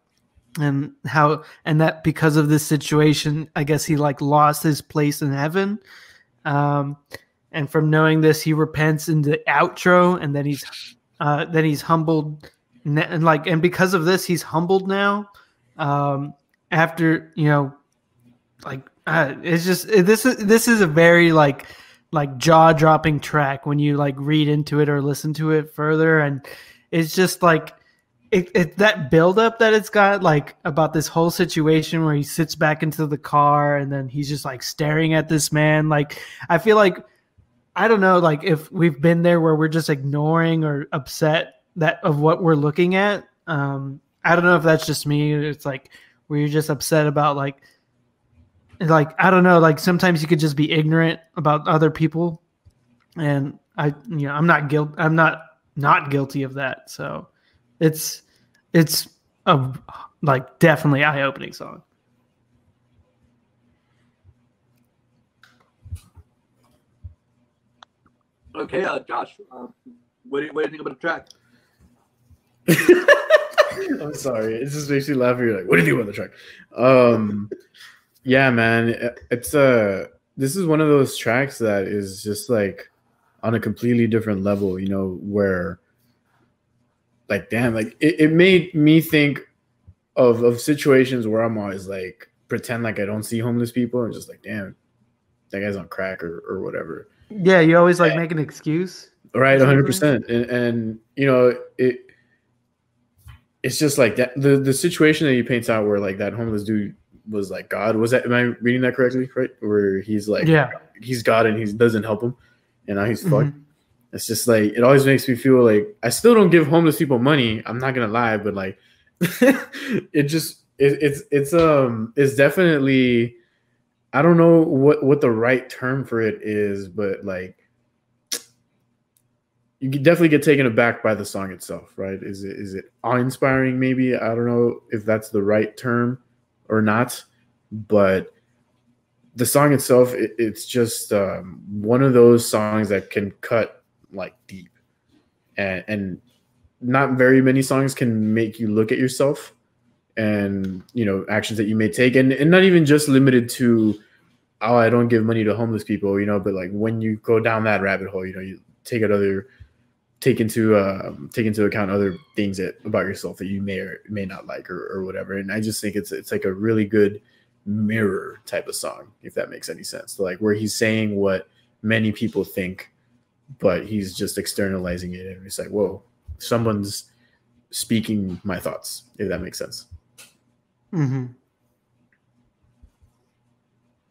and that because of this situation, I guess he like lost his place in heaven. And from knowing this, he repents in the outro, and then he's humbled, and because of this, he's humbled now. After it's just this is a very like jaw-dropping track when you like read into it or listen to it further, and it's just like it that buildup that it's got, like about this whole situation where he sits back into the car and then he's just like staring at this man. Like I feel like, I don't know, like if we've been there where we're just ignoring or upset of what we're looking at. I don't know if that's just me. It's like where you're just upset about like I don't know, like sometimes you could just be ignorant about other people, and I'm not guilty of that. So it's a like definitely eye-opening song. Okay, Josh, what do you think about the track? I'm sorry, it just makes me laugh. You're like, what do you think about the track? Yeah, man, it's this is one of those tracks that is just like on a completely different level, where like, damn, like it made me think of situations where I'm always like pretend like I don't see homeless people and just like, damn, that guy's on crack or whatever. Yeah, you always like make an excuse. Right, 100%. And it's just like that the situation that he paints out where like that homeless dude was like God. Was that, am I reading that correctly? Right? Where he's like, yeah, he's God and he doesn't help him, and now he's fucked. It's just like, it always makes me feel like I still don't give homeless people money. I'm not gonna lie, but like it's definitely, I don't know what the right term for it is, but like you can definitely get taken aback by the song itself, right? Is it awe-inspiring? Maybe, I don't know if that's the right term or not, but the song itself, it's just one of those songs that can cut like deep, and not very many songs can make you look at yourself and actions that you may take, and not even just limited to, oh, I don't give money to homeless people, but like when you go down that rabbit hole, you take into account other things about yourself that you may or may not like or whatever. And I just think it's like a really good mirror type of song, if that makes any sense. So like where he's saying what many people think, but he's just externalizing it, and it's like, whoa, someone's speaking my thoughts, if that makes sense.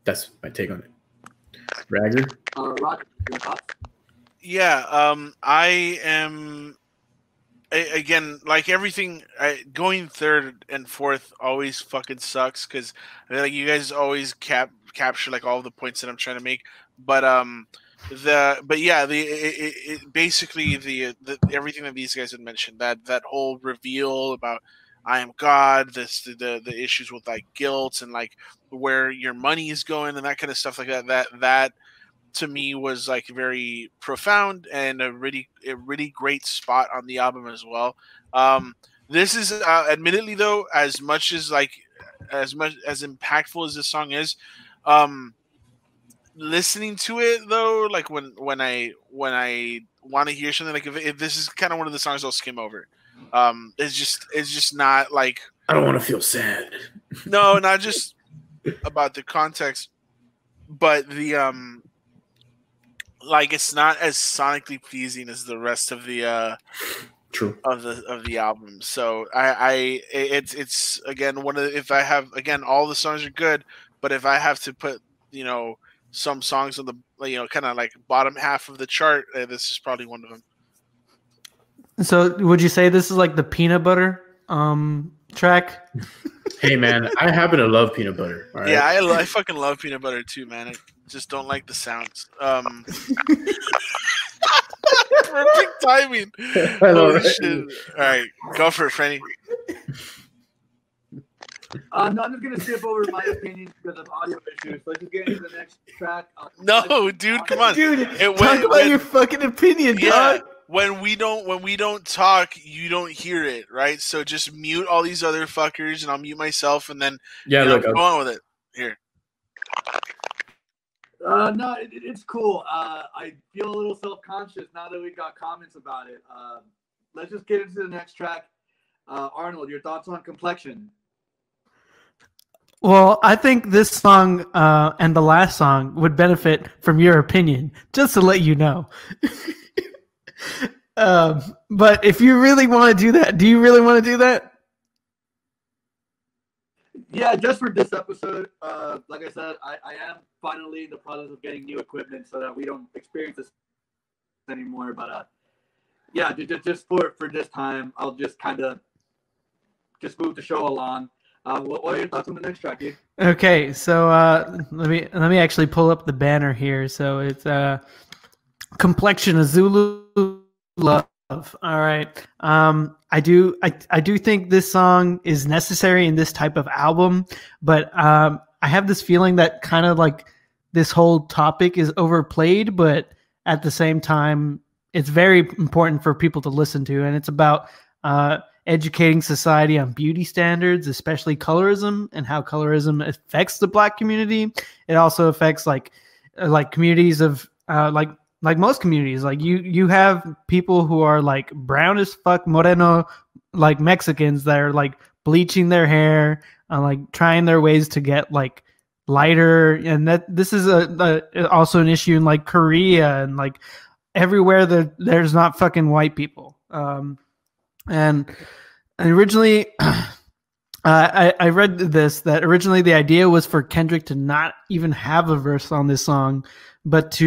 That's my take on it. Ragger? Roger, your thoughts? Yeah, I am, again, like everything, going third and fourth always fucking sucks, because like you guys always capture like all the points that I'm trying to make, but basically the everything that these guys had mentioned, that whole reveal about I am God, the issues with like guilt and like where your money is going and that kind of stuff like that to me was like very profound and a really great spot on the album as well. This is admittedly though, as much as impactful as this song is, listening to it though, like when I want to hear something, like if this is kind of one of the songs I'll skim over. It's just not like, I don't want to feel sad. No, not just about the context, but the like it's not as sonically pleasing as the rest of the true of the album. So it's again one of the, if I have, again, all the songs are good, but if I have to put some songs on the kind of like bottom half of the chart, this is probably one of them. So would you say this is like the peanut butter track? Hey man, I happen to love peanut butter. All right? Yeah, I fucking love peanut butter too, man. I just don't like the sounds. Perfect timing. Holy shit. All right, go for it, Franny. No, I'm just gonna skip over my opinions because of audio issues. Let's just get into the next track. No, dude, come on, Dude. Talk about your fucking opinion, dog. When we don't talk, you don't hear it, right? So just mute all these other fuckers, and I'll mute myself, and then go on with it. Here. No, it's cool. I feel a little self-conscious now that we got comments about it. Let's just get into the next track. Arnold, your thoughts on Complexion? Well, I think this song and the last song would benefit from your opinion, just to let you know. But if you really want to do that, do you really want to do that? Yeah, just for this episode, like I said, I am finally in the process of getting new equipment so that we don't experience this anymore. But yeah, just for this time, I'll just kind of just move the show along. What are your thoughts on the next track, dude? Okay, so let me actually pull up the banner here. So it's Complexion of Zulu Love. All right. I do think this song is necessary in this type of album, but I have this feeling that kind of like this whole topic is overplayed, but at the same time, it's very important for people to listen to, and it's about educating society on beauty standards, especially colorism, and how colorism affects the Black community. It also affects like communities of like most communities. Like you have people who are like brown as fuck, moreno, like Mexicans that are like bleaching their hair, like trying their ways to get like lighter, and that this is also an issue in like Korea and like everywhere that there's not fucking white people. And originally, I read this, that originally the idea was for Kendrick to not even have a verse on this song, but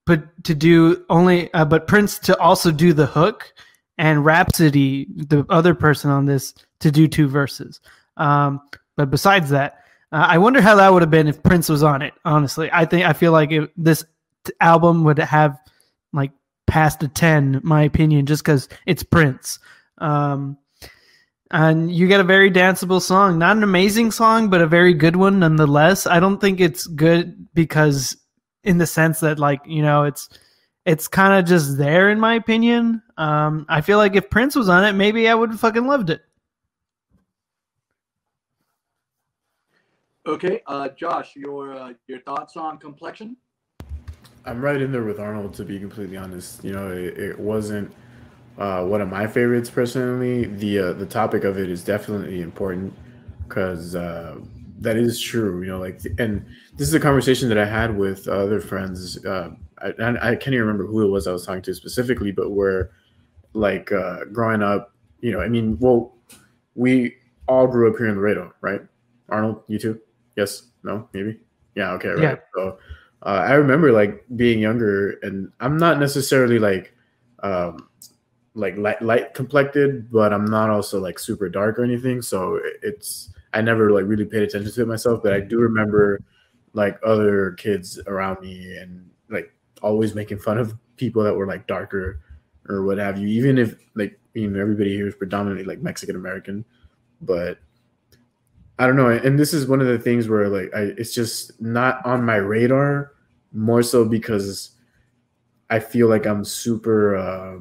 but Prince to also do the hook, and Rhapsody, the other person on this, to do 2 verses. But besides that, I wonder how that would have been if Prince was on it. Honestly, I feel like this album would have like past a 10, my opinion, just because it's Prince. And you get a very danceable song, not an amazing song, but a very good one nonetheless. I don't think it's good because in the sense that like, it's kind of just there in my opinion. I feel like if Prince was on it, maybe I would have fucking loved it. Okay, Josh, your thoughts on Complexion? I'm right in there with Arnold, to be completely honest. It wasn't one of my favorites personally. The topic of it is definitely important because that is true. And this is a conversation that I had with other friends. I can't even remember who it was I was talking to specifically, but where like growing up, we all grew up here in Laredo, right? Arnold, you too? Yes? No? Maybe? Yeah. Okay. Right. Yeah. So I remember like being younger, and I'm not necessarily like light complected, but I'm not also like super dark or anything. So I never like really paid attention to it myself, but I do remember like other kids around me and like always making fun of people that were like darker or what have you, even if like, everybody here is predominantly like Mexican American, but I don't know. And this is one of the things where like it's just not on my radar, more so because I feel like I'm super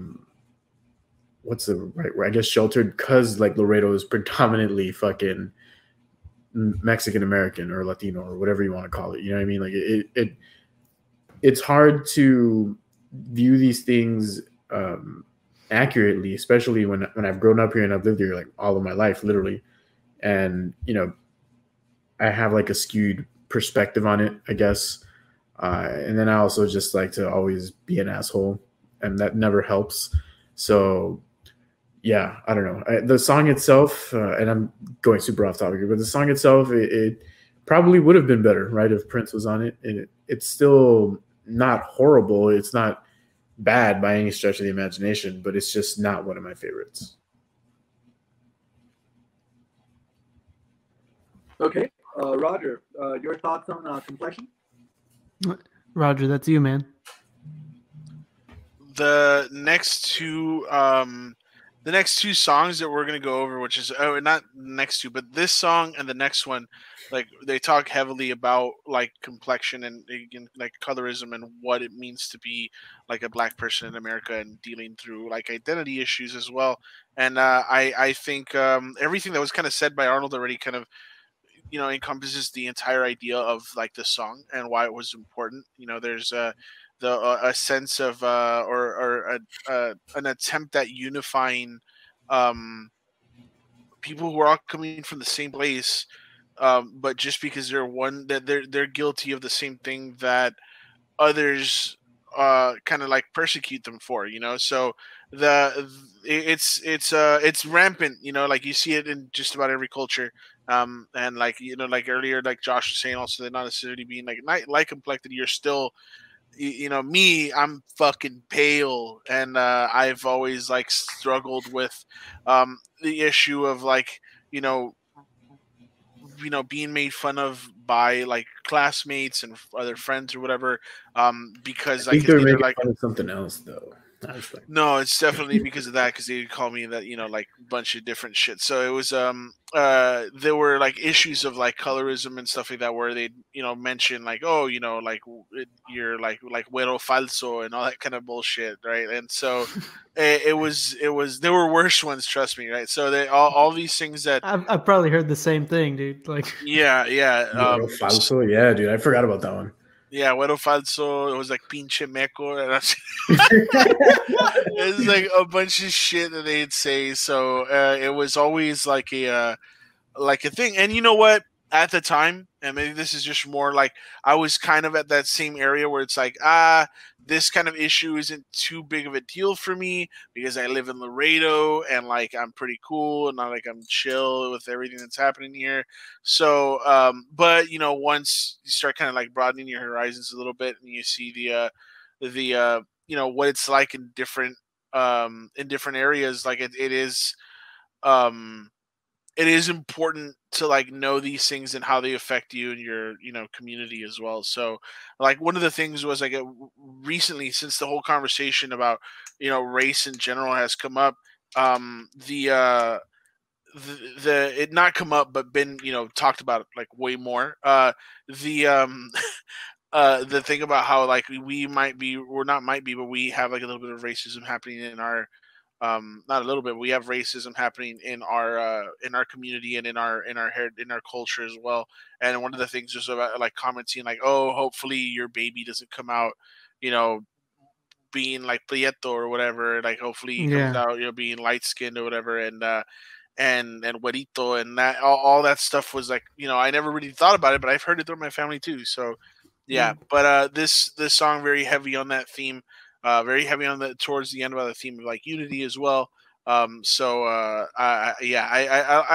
what's the right word? I guess sheltered, because like Laredo is predominantly fucking Mexican American or Latino or whatever you want to call it. You know what I mean? Like it's hard to view these things accurately, especially when I've grown up here and I've lived here like all of my life, literally. And, I have like a skewed perspective on it, I guess. And then I also just like to always be an asshole, and that never helps. So yeah, I don't know. The song itself, and I'm going super off topic here, but the song itself, it probably would have been better, right, if Prince was on it. And it's still not horrible. It's not bad by any stretch of the imagination, but it's just not one of my favorites. Okay, Roger, your thoughts on Complexion? Roger, that's you, man. The next 2 the next two songs that we're gonna go over, which is not next two, but this song and the next one, like they talk heavily about like complexion and like colorism and what it means to be like a black person in America and dealing through like identity issues as well. And I think everything that was kind of said by Arnold already kind of encompasses the entire idea of like the song and why it was important. There's a sense of an attempt at unifying um, people who are all coming from the same place, but just because they're guilty of the same thing that others kind of like persecute them for. So it's rampant. Like you see it in just about every culture. And like like earlier, like Josh was saying, also they're not necessarily being like light complected. You're still, me. I'm fucking pale, and I've always like struggled with the issue of like being made fun of by like classmates and other friends or whatever, because I think like they're it's either making like fun of something else though. Honestly. no, it's definitely because of that, because they call me that, like a bunch of different shit. So it was there were like issues of like colorism and stuff like that where they mention like, oh, like you're like güero falso and all that kind of bullshit, right? And so it was there were worse ones, trust me, right? So they all these things that I've probably heard the same thing, dude. Like, yeah. Güero falso, yeah, dude, I forgot about that one. Yeah, güero falso. It was like pinche meco. It's like a bunch of shit that they'd say. So it was always like a thing. And you know what? At the time, and maybe this is just more like I was kind of at that same area where it's like, this kind of issue isn't too big of a deal for me because I live in Laredo and like I'm pretty cool and not like I'm chill with everything that's happening here. So, but once you start kind of like broadening your horizons a little bit and you see the what it's like in different areas, like it is it is important to like know these things and how they affect you and your community as well. So like one of the things was like recently, since the whole conversation about race in general has come up, the it not come up but been talked about like way more, the the thing about how like we might be, or not might be, but we have like a little bit of racism happening in our not a little bit. We have racism happening in our community and in our culture as well. And one of the things is about like commenting like, oh, hopefully your baby doesn't come out, being like prieto or whatever. Like hopefully he comes out, being light skinned or whatever, and güerito, and that all that stuff was like, I never really thought about it, but I've heard it through my family too. So yeah, but this song very heavy on that theme. Very heavy on the towards the end about the theme of like unity as well. I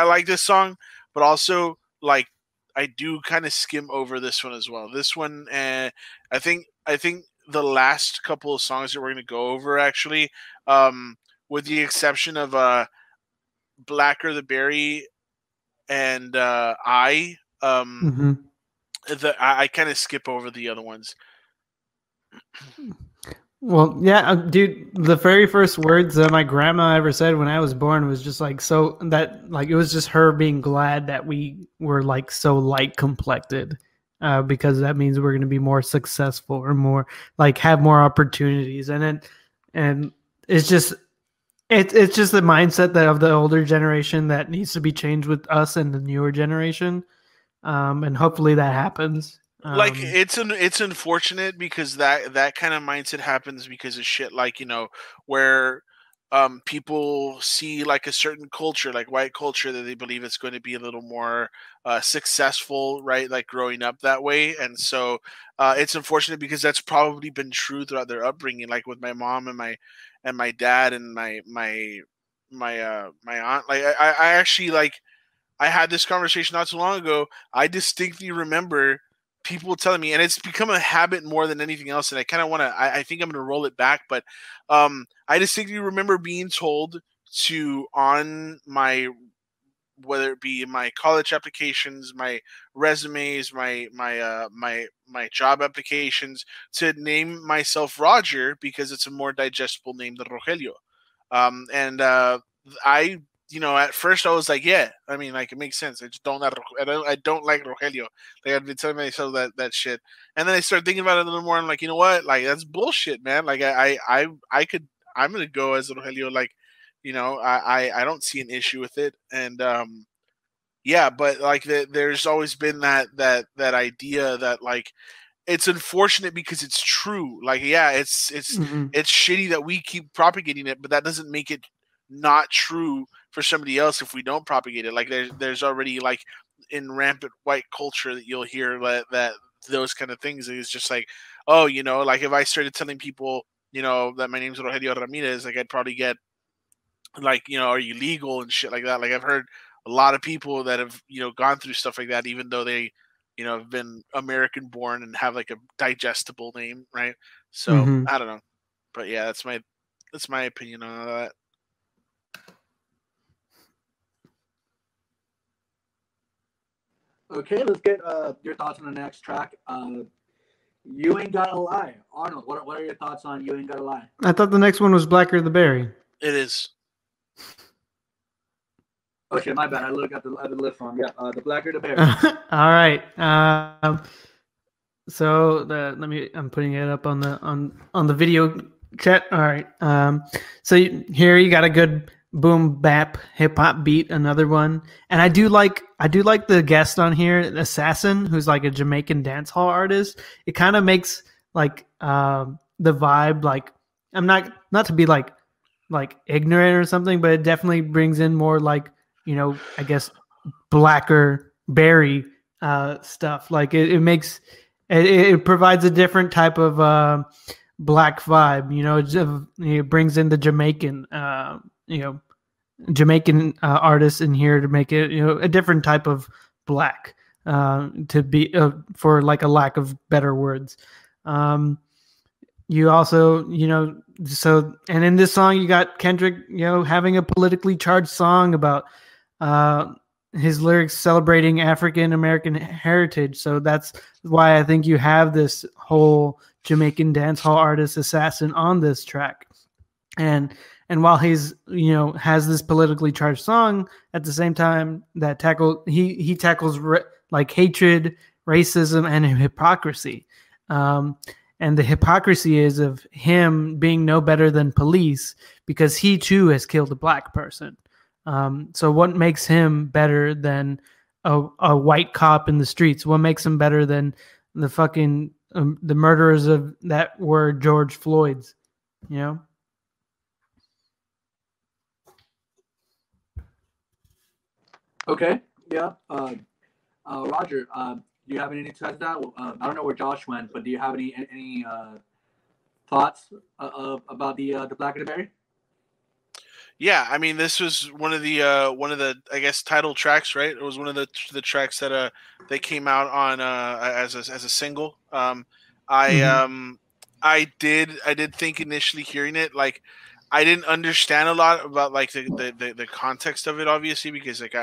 like this song, but also like I do kind of skim over this one as well. This one, I think the last couple of songs that we're going to go over actually, with the exception of Blacker the Berry and I kind of skip over the other ones. Well, yeah, dude, the very first words that my grandma ever said when I was born was just like, so that like, it was just her being glad that we were like so light complected, because that means we're going to be more successful or more like have more opportunities. And it's just, it's just the mindset that of the older generation that needs to be changed with us and the newer generation. And hopefully that happens. Like it's unfortunate because that kind of mindset happens because of shit like where people see like a certain culture, like white culture, that they believe it's going to be a little more successful, right? Like growing up that way, and so it's unfortunate because that's probably been true throughout their upbringing, like with my mom and my dad and my aunt. Like I actually like I had this conversation not too long ago. I distinctly remember people telling me, and it's become a habit more than anything else, and I kind of want to I think I'm going to roll it back, but I distinctly remember being told to, on my, whether it be my college applications, my resumes, my job applications, to name myself Roger because it's a more digestible name than Rogelio. And I at first I was like, yeah, I mean, like it makes sense. I just don't like I don't like Rogelio. Like I've been telling myself that shit, and then I started thinking about it a little more. I'm like, you know what? Like that's bullshit, man. Like I'm gonna go as Rogelio. Like, I don't see an issue with it, and yeah, but like there's always been that idea that like it's unfortunate because it's true. Like, yeah, it's shitty that we keep propagating it, but that doesn't make it not true for somebody else if we don't propagate it. Like there's already like in rampant white culture that you'll hear that those kind of things. It's just like, oh, like if I started telling people, that my name's Rogelio Ramirez, like I'd probably get like, are you legal and shit like that. Like I've heard a lot of people that have, gone through stuff like that, even though they, have been American born and have like a digestible name. Right. So I don't know, but yeah, that's my opinion on that. Okay, let's get your thoughts on the next track. You Ain't Gotta Lie. Arnold, what are your thoughts on You Ain't Gotta Lie? I thought the next one was Blacker the Berry. It is. Okay, my bad. I look at the list wrong. Yeah, the Blacker the Berry. All right. So I'm putting it up on the video chat. All right. So here you got a good boom bap hip hop beat, another one, and I do like the guest on here, Assassin, who's like a Jamaican dancehall artist. It kind of makes like the vibe. Like I'm not to be like ignorant or something, but it definitely brings in more like, I guess Blacker Berry stuff. Like it makes it provides a different type of black vibe. It brings in the Jamaican Jamaican artists in here to make it a different type of black, to be for like a lack of better words. You also and in this song you got Kendrick having a politically charged song about his lyrics celebrating African American heritage. So that's why I think you have this whole Jamaican dancehall artist Assassin on this track. And while he's has this politically charged song, at the same time that he tackles like hatred, racism, and hypocrisy. And the hypocrisy is of him being no better than police because he too has killed a black person. So what makes him better than a white cop in the streets? What makes him better than the fucking the murderers of that were George Floyd's? Okay, yeah. Roger, do you have anything to add to that? I don't know where Josh went, but do you have any thoughts about the Blacker the Berry? Yeah, I mean, this was one of the I guess title tracks, right? It was one of the tracks that came out on as a single. I did think initially hearing it, like I didn't understand a lot about like the context of it, obviously, because like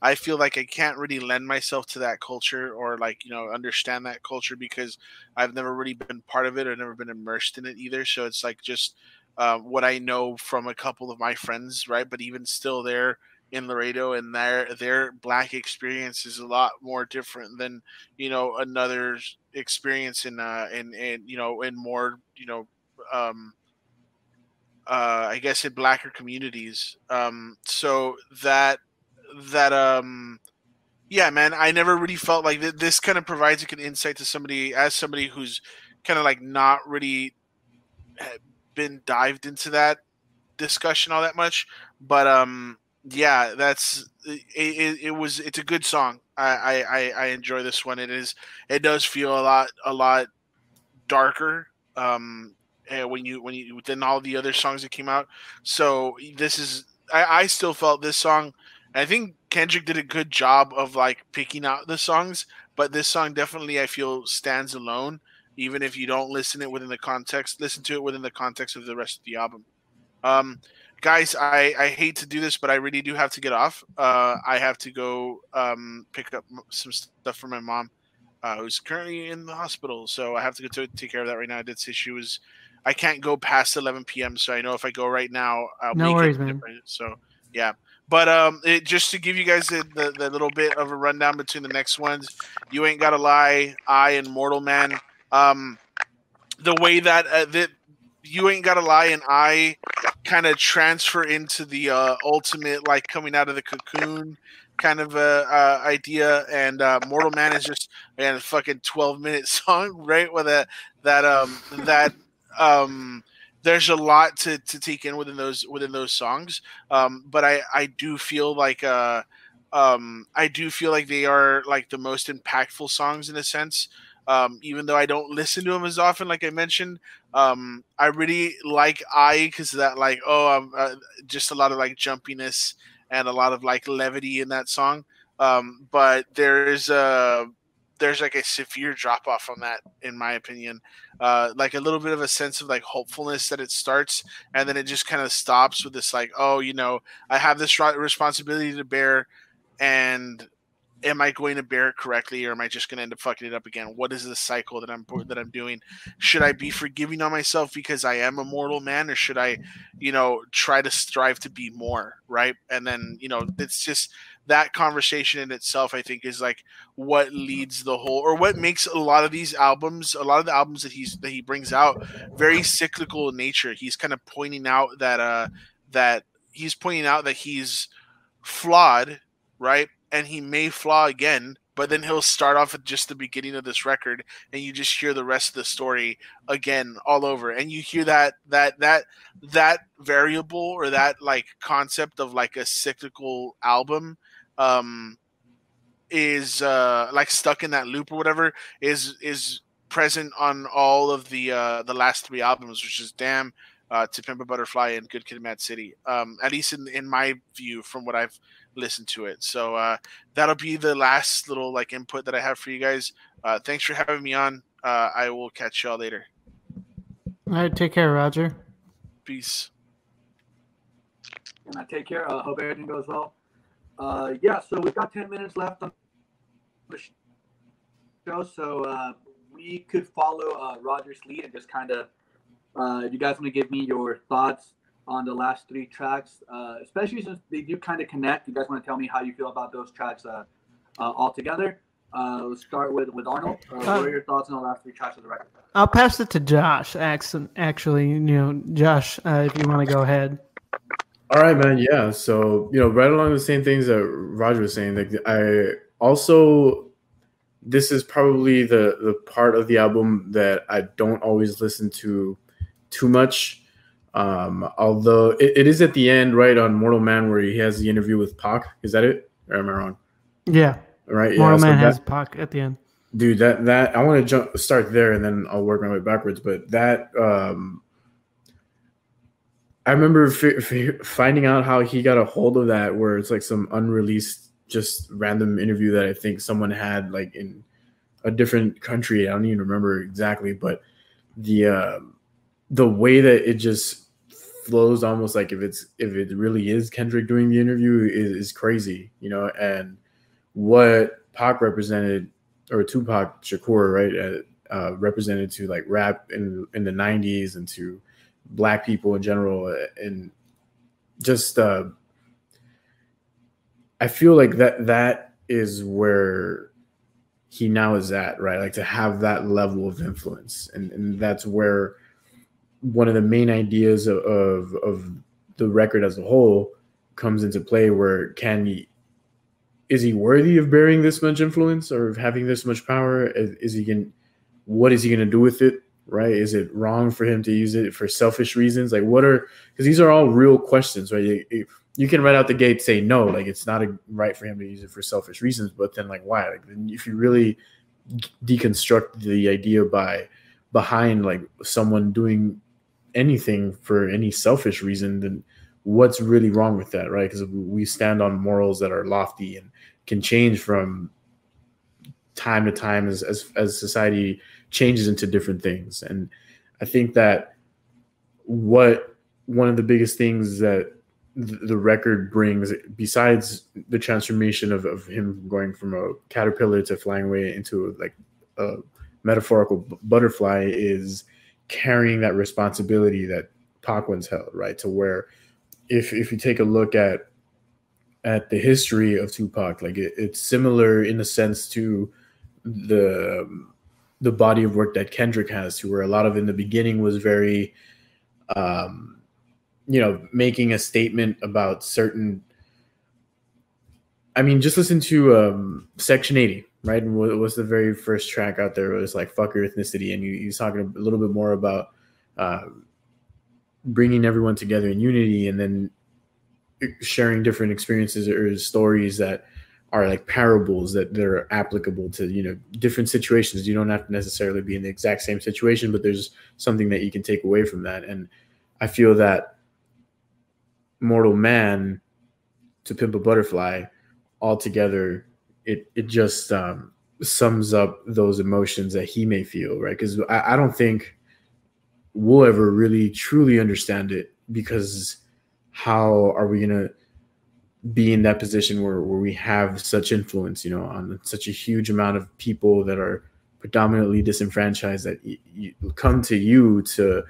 I feel like I can't really lend myself to that culture or like understand that culture because I've never really been part of it or never been immersed in it either. So it's like just what I know from a couple of my friends, right? But even still, they're in Laredo, and their black experience is a lot more different than another experience in more I guess in blacker communities. So that yeah, man, I never really felt like this kind of provides a good insight to somebody who's kind of like not really been dived into that discussion all that much, but yeah, that's it's a good song. I enjoy this one. It does feel a lot darker when you than all the other songs that came out. So this is I still felt this song. I think Kendrick did a good job of like picking out the songs, but this song definitely I feel stands alone. Even if you don't listen to it within the context of the rest of the album. Guys, I hate to do this, but I really do have to get off. I have to go pick up some stuff for my mom, who's currently in the hospital. So I have to go take care of that right now. I did say she was I can't go past 11 p.m. So I know if I go right now, I'll No make worries, it man. different. So yeah. But just to give you guys the little bit of a rundown between the next ones, You Ain't Gotta Lie, I, and Mortal Man. The way that that You Ain't Gotta Lie and I kind of transfer into the ultimate, like, coming out of the cocoon kind of idea, and Mortal Man is just a fucking 12-minute song, right? With that there's a lot to take in within those songs, but I do feel like they are like the most impactful songs in a sense. Even though I don't listen to them as often, like I mentioned, I really like I, because that, like, just a lot of like jumpiness and a lot of like levity in that song. But there's like a severe drop off on that, in my opinion. Like a little bit of a sense of like hopefulness that it starts, and then it just kind of stops with this like, oh, I have this responsibility to bear, and am I going to bear it correctly, or am I just going to end up fucking it up again? What is the cycle that I'm doing? Should I be forgiving on myself because I am a mortal man, or should I, try to strive to be more, right? And then, it's just that conversation in itself, I think, is like what leads the whole, or what makes a lot of the albums that he brings out very cyclical in nature. He's kind of pointing out that he's flawed, right? And he may flaw again, but then he'll start off at just the beginning of this record, and you just hear the rest of the story again all over, and you hear that variable, or that like concept of like a cyclical album is like stuck in that loop or whatever, is present on all of the last 3 albums, which is Damn, To Pimp a Butterfly, and Good Kid, Mad City. At least in my view, from what I've listened to it. So that'll be the last little like input that I have for you guys. Thanks for having me on. I will catch y'all later. All right, take care, Roger. Peace. Take care. Hope everything goes well. Yeah, so we've got 10 minutes left on the show, so we could follow Roger's lead and just kind of, if you guys want to give me your thoughts on the last 3 tracks, especially since they do kind of connect. You guys want to tell me how you feel about those tracks all together? Let's start with Arnold. What are your thoughts on the last 3 tracks of the record? I'll pass it to Josh. Actually, Josh, if you want to go ahead. All right, man. Yeah. So, right along the same things that Roger was saying, like this is probably the part of the album that I don't always listen to too much. Although it is at the end, right, on Mortal Man, where he has the interview with Pac. Is that it? Or am I wrong? Yeah. Right. Yeah. Mortal Man has Pac at the end. Dude, that I want to start there, and then I'll work my way backwards. But that I remember finding out how he got a hold of that, where it's like some unreleased, just random interview that I think someone had like in a different country. I don't even remember exactly, but the way that it just flows, almost like if it really is Kendrick doing the interview, is crazy, and what Pac represented, or Tupac Shakur, right, represented to like rap in the 90s and to Black people in general, and just I feel like that is where he now is at, right? Like to have that level of influence, and that's where one of the main ideas of the record as a whole comes into play, where is he worthy of bearing this much influence or of having this much power? What is he going to do with it? Right? Is it wrong for him to use it for selfish reasons? Like because these are all real questions, right? You can right out the gate say no, like it's not right for him to use it for selfish reasons, but then like why? Like if you really deconstruct the idea behind like someone doing anything for any selfish reason, then what's really wrong with that, right? Because we stand on morals that are lofty and can change from time to time as society changes into different things. And I think that one of the biggest things that the record brings, besides the transformation of him going from a caterpillar to flying away into like a metaphorical butterfly, is carrying that responsibility that Pac once held, right? To where if you take a look at the history of Tupac, like it's similar in a sense to the body of work that Kendrick has, to where a lot of in the beginning was very, making a statement about certain. I mean, just listen to Section 80, right? And what was the very first track out there? It was like "Fuck Your Ethnicity," and he's talking a little bit more about bringing everyone together in unity, and then sharing different experiences or stories that are like parables that are applicable to, different situations. You don't have to necessarily be in the exact same situation, but there's something that you can take away from that. And I feel that Mortal Man to Pimp a Butterfly altogether, it just sums up those emotions that he may feel, right? Because I don't think we'll ever really truly understand it, because how are we going to be in that position where we have such influence, on such a huge amount of people that are predominantly disenfranchised, that you come to you to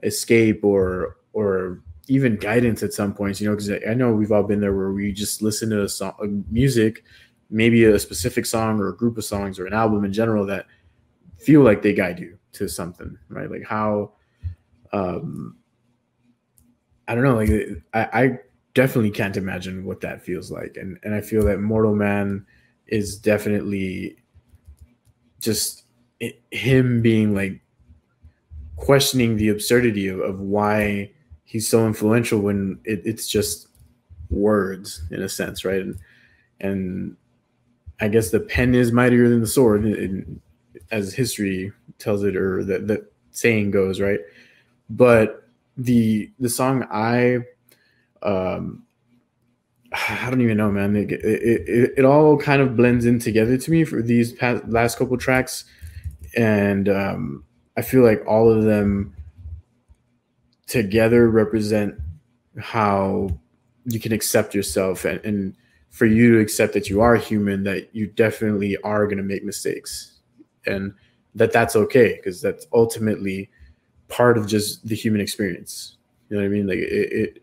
escape or even guidance at some points, because I know we've all been there where we just listen to music, maybe a specific song or a group of songs or an album in general that feel like they guide you to something, right? Like how, I don't know, like I definitely can't imagine what that feels like. And I feel that Mortal Man is definitely just him being like questioning the absurdity of why he's so influential when it's just words in a sense, right? And I guess the pen is mightier than the sword, as history tells it, or the saying goes, right? But the song I don't even know, man. It all kind of blends in together to me for these last couple tracks, and I feel like all of them together represent how you can accept yourself, and for you to accept that you are human, that you definitely are going to make mistakes, and that's okay, because that's ultimately part of just the human experience. You know what I mean? Like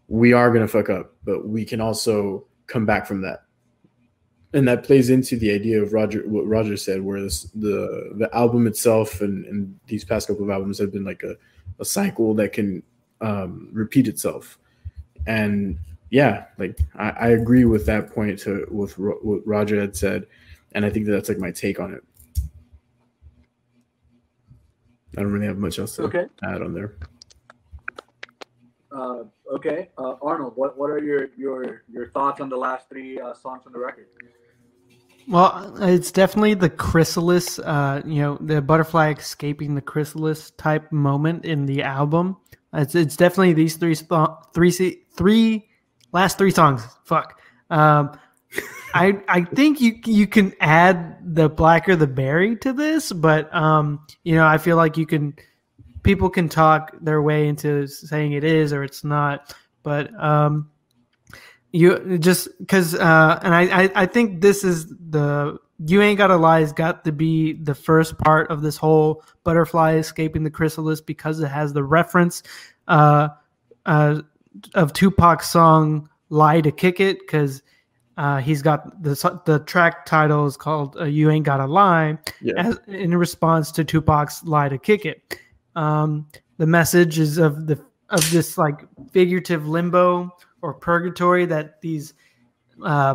we are going to fuck up, but we can also come back from that. And that plays into the idea of what Roger said, where the album itself and these past couple of albums have been like a cycle that can repeat itself. And yeah, like I agree with that point with what Roger had said. And I think that's like my take on it. I don't really have much else to add on there. Okay, Arnold, what are your thoughts on the last three songs on the record? Well, it's definitely the chrysalis, the butterfly escaping the chrysalis type moment in the album. It's definitely these last three songs. Fuck. I think you can add the Blacker the Berry to this, but I feel like people can talk their way into saying it is or it's not, but you just because and I think this is the You Ain't Gotta Lie's got to be the first part of this whole butterfly escaping the chrysalis, because it has the reference of Tupac's song Lie to Kick It, because he's got the track title is called You Ain't Gotta Lie, in response to Tupac's Lie to Kick It. The message is of this like figurative limbo or purgatory that these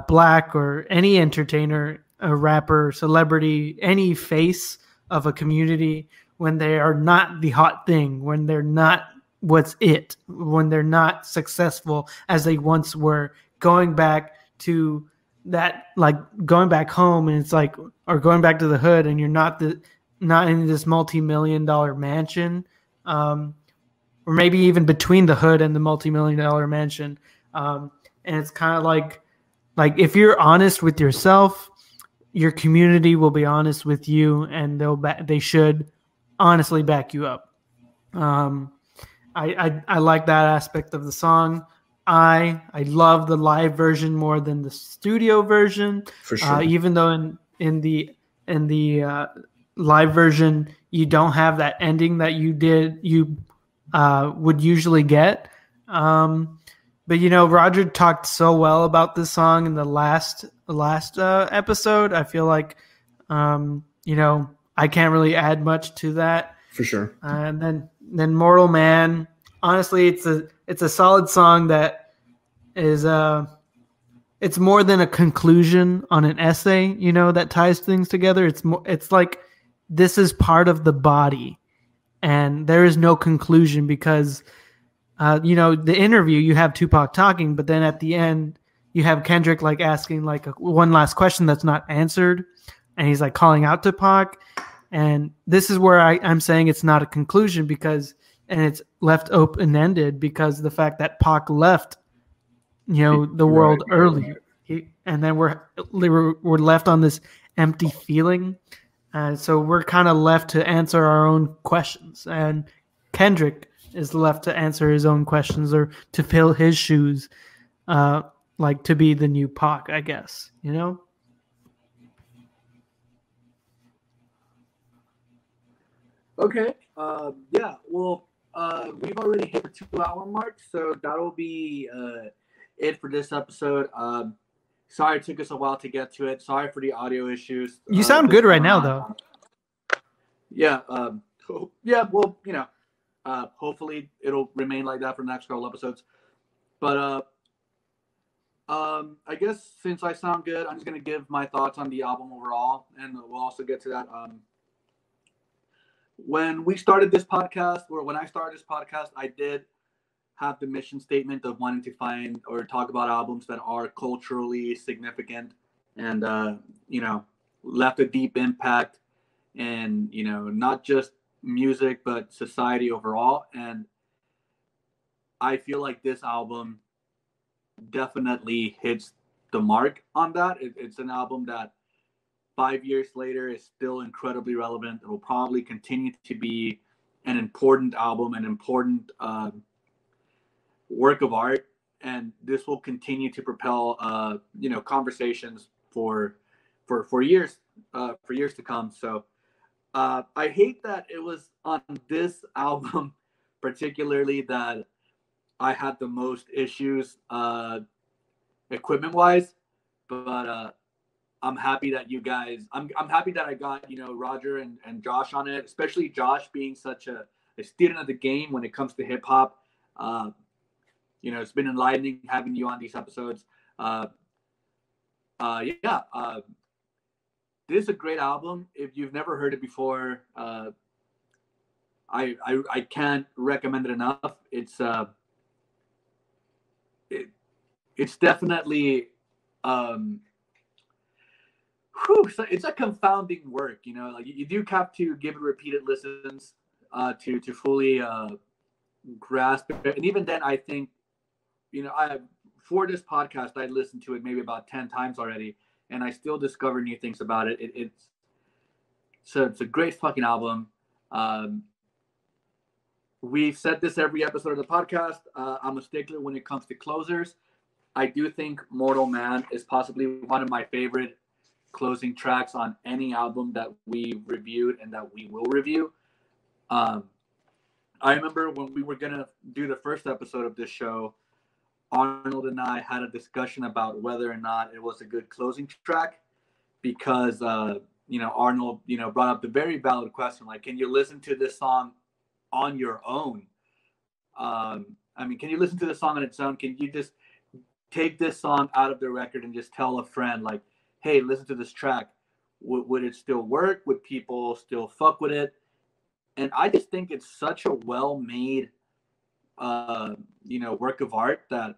black or any entertainer, a rapper, celebrity, any face of a community, when they are not the hot thing, when they're not when they're not successful as they once were, going back to that, like going back home, and it's like, or going back to the hood, and you're not in this multi-million-dollar mansion, or maybe even between the hood and the multi-million-dollar mansion. And it's kind of like if you're honest with yourself, your community will be honest with you, and they should honestly back you up. I like that aspect of the song. I love the live version more than the studio version. For sure. Even though in the live version, you don't have that ending that you would usually get. But Roger talked so well about this song in the last episode. I feel like I can't really add much to that. For sure. And then Mortal Man. Honestly, it's a solid song that is it's more than a conclusion on an essay, that ties things together. It's like this is part of the body, and there is no conclusion because the interview, you have Tupac talking, but then at the end you have Kendrick like asking like one last question that's not answered, and he's like calling out Tupac. And this is where I'm saying it's not a conclusion and it's left open-ended because the fact that Pac left, the world early, and then we're left on this empty feeling. So we're kind of left to answer our own questions, and Kendrick is left to answer his own questions or to fill his shoes, like to be the new Pac, I guess, Okay. Yeah. Well, we've already hit the 2-hour mark, so that'll be it for this episode. Sorry it took us a while to get to it. Sorry for the audio issues. You sound good right now, though. Yeah. Yeah. Well, hopefully it'll remain like that for the next couple episodes. But I guess since I sound good, I'm just gonna give my thoughts on the album overall, and we'll also get to that. When we started this podcast, or when I started this podcast, I did have the mission statement of wanting to find or talk about albums that are culturally significant and left a deep impact, and not just music but society overall. And I feel like this album definitely hits the mark on that. It's an album that 5 years later is still incredibly relevant. It will probably continue to be an important album, an important work of art, and this will continue to propel conversations for years to come. So I hate that it was on this album particularly that I had the most issues equipment wise, but I'm happy that you guys, I'm happy that I got, Roger and Josh on it, especially Josh being such a student of the game when it comes to hip hop. It's been enlightening having you on these episodes. This is a great album. If you've never heard it before, I can't recommend it enough. It's definitely it's a confounding work, like you do have to give it repeated listens to fully grasp it. And even then, I think, for this podcast, I listened to it maybe about 10 times already, and I still discover new things about it. It's a great fucking album. We've said this every episode of the podcast. I'm a stickler when it comes to closers. I do think Mortal Man is possibly one of my favorite closing tracks on any album that we reviewed and that we will review. I remember when we were gonna do the first episode of this show, Arnold and I had a discussion about whether or not it was a good closing track because Arnold brought up the very valid question, like, can you listen to this song on your own? Can you listen to the song on its own? Can you just take this song out of the record and just tell a friend, like, hey, listen to this track? Would it still work? Would people still fuck with it? And I just think it's such a well-made, work of art that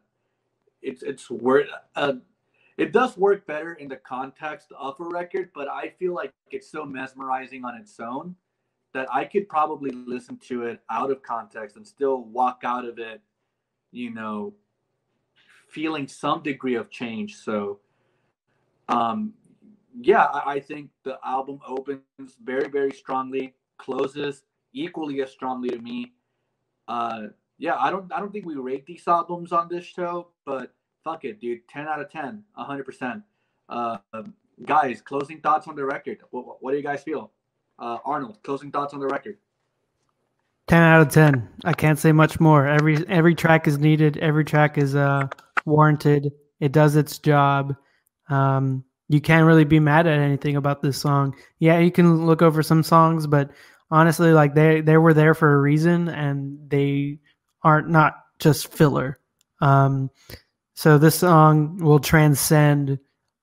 it's worth. It does work better in the context of a record, but I feel like it's so mesmerizing on its own that I could probably listen to it out of context and still walk out of it, feeling some degree of change. So, I think the album opens very, very strongly, closes equally as strongly to me. I don't think we rate these albums on this show, but fuck it, dude. 10 out of 10, 100%. Guys, closing thoughts on the record. What do you guys feel? Arnold, closing thoughts on the record. 10 out of 10. I can't say much more. Every track is needed. Every track is warranted. It does its job. You can't really be mad at anything about this song. Yeah, you can look over some songs, but honestly, like they were there for a reason, and they aren't not just filler. So this song will transcend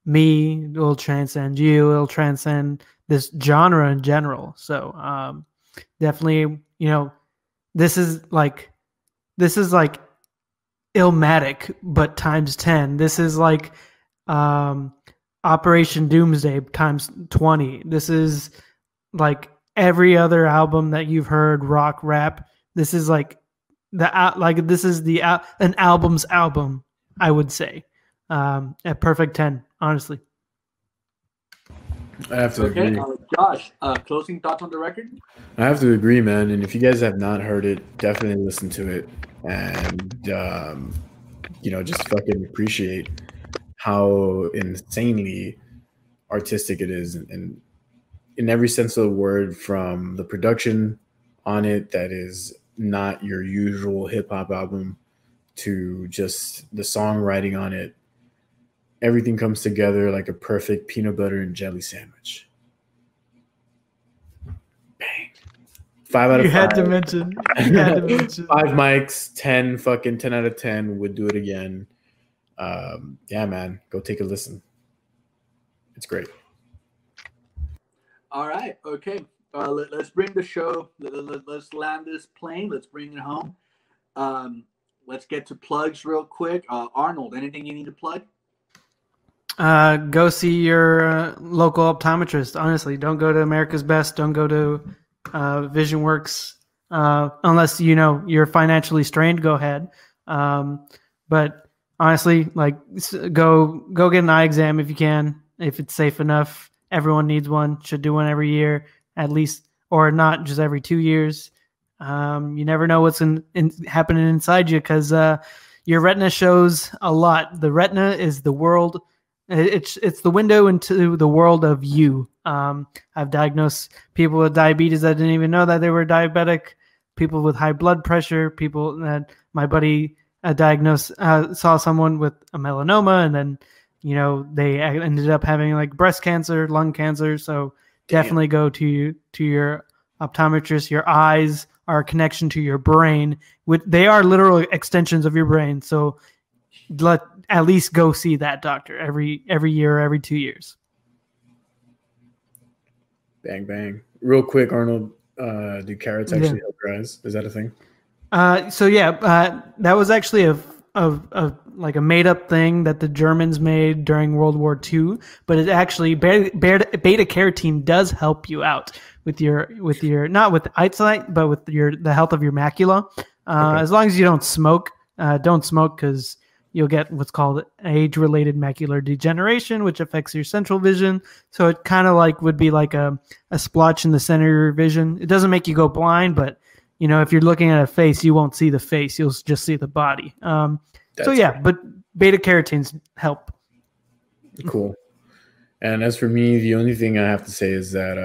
me. It will transcend you. It'll transcend this genre in general. So definitely, this is like Illmatic, but times 10. This is like Operation Doomsday times 20. This is like every other album that you've heard, rock, rap. This is like an album's album, I would say. At perfect 10, honestly. I have to agree. Josh, closing thoughts on the record? I have to agree, man. And if you guys have not heard it, definitely listen to it. And, just fucking appreciate how insanely artistic it is. And in every sense of the word, from the production on it that is not your usual hip-hop album to just the songwriting on it. Everything comes together like a perfect peanut butter and jelly sandwich. Bang. 5 out of 5. You had to mention. 5 mics, 10 out of 10. Would do it again. Yeah, man. Go take a listen. It's great. All right. Okay. Let's bring the show. Let's land this plane. Let's bring it home. Let's get to plugs real quick. Arnold, anything you need to plug? Go see your local optometrist. Honestly, don't go to America's Best. Don't go to VisionWorks unless you're financially strained. Go ahead, but honestly, like go get an eye exam if you can, if it's safe enough. Everyone needs one. Should do one every year at least, or not just every 2 years. You never know what's happening inside you because your retina shows a lot. The retina is the world. It's the window into the world of you. I've diagnosed people with diabetes that didn't even know that they were diabetic, people with high blood pressure, people that my buddy diagnosed, saw someone with a melanoma, and then, they ended up having like breast cancer, lung cancer. So definitely go to your optometrist. Your eyes are a connection to your brain. They are literal extensions of your brain. So at least go see that doctor every year or every 2 years. Bang, bang. Real quick, Arnold, do carrots actually help your eyes? Is that a thing? That was actually a made up thing that the Germans made during World War II, but it actually beta carotene does help you out with your not with eyesight, but with the health of your macula. Okay. As long as you don't smoke because you'll get what's called age-related macular degeneration, which affects your central vision. So it kind of would be like a splotch in the center of your vision. It doesn't make you go blind, but if you're looking at a face, you won't see the face. You'll just see the body. But beta carotenes help. Cool. And as for me, the only thing I have to say is that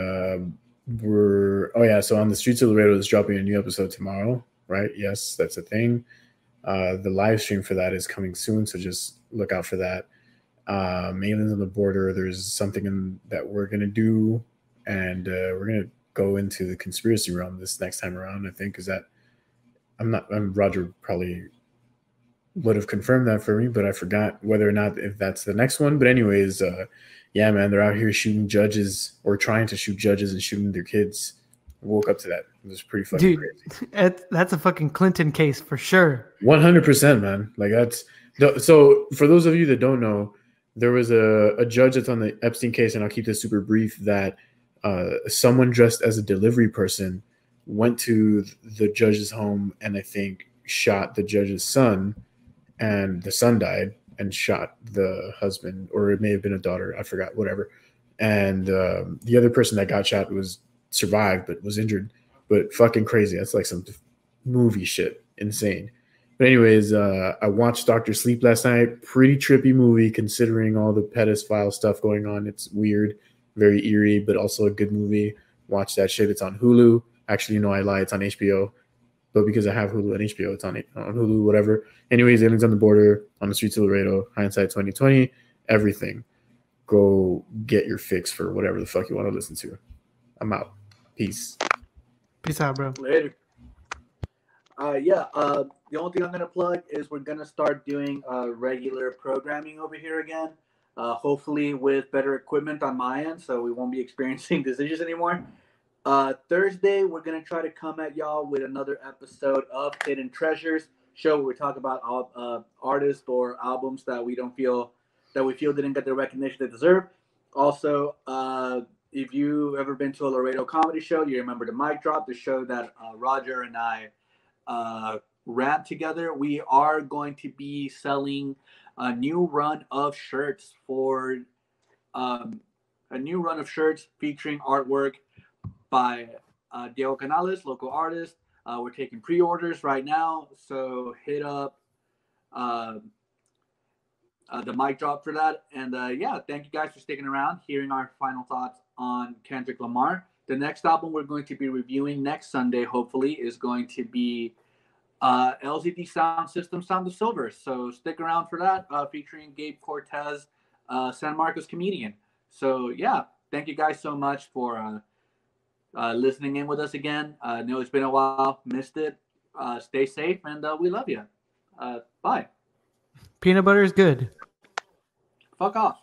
so On the Streets of Laredo is dropping a new episode tomorrow, right? Yes, that's a thing. The live stream for that is coming soon, so just look out for that. Aliens on the Border, there's something that we're going to do, and we're going to go into the conspiracy realm this next time around, I think. Roger probably would have confirmed that for me, but I forgot whether or not if that's the next one. But anyways, yeah, man, they're out here shooting judges or trying to shoot judges and shooting their kids. I woke up to that. It was pretty fucking crazy. That's a fucking Clinton case for sure. 100%, man. Like so for those of you that don't know, there was a judge that's on the Epstein case, and I'll keep this super brief, that someone dressed as a delivery person went to the judge's home and I think shot the judge's son, and the son died and shot the husband, or it may have been a daughter, I forgot, whatever. And the other person that got shot survived but was injured. But fucking crazy. That's like some movie shit. Insane. But anyways, I watched Dr. Sleep last night. Pretty trippy movie considering all the pedophile stuff going on. It's weird, very eerie, but also a good movie. watch that shit. It's on Hulu. Actually, I lie. It's on HBO. But because I have Hulu and HBO, it's on Hulu, whatever. Anyways, Aliens on the Border, On the Streets of Laredo, Hindsight 2020, everything. Go get your fix for whatever the fuck you want to listen to. I'm out. Peace. Peace out, bro. Later. The only thing I'm gonna plug is we're gonna start doing regular programming over here again. Hopefully with better equipment on my end, so we won't be experiencing these issues anymore. Thursday, we're gonna try to come at y'all with another episode of Hidden Treasures show where we talk about artists or albums that we feel didn't get the recognition they deserve. Also, if you ever been to a Laredo comedy show, you remember the Mic Drop, the show that Roger and I ran together. We are going to be selling a new run of shirts featuring artwork by Diego Canales, local artist. We're taking pre-orders right now, so hit up the Mic Drop for that. And thank you guys for sticking around, hearing our final thoughts on Kendrick Lamar. The next album we're going to be reviewing next Sunday, hopefully, is going to be LZD Sound System, Sound of Silver. So stick around for that, featuring Gabe Cortez, San Marcos comedian. So thank you guys so much for listening in with us again. I know it's been a while, missed it. Stay safe, and we love you. Bye. Peanut butter is good. Fuck off.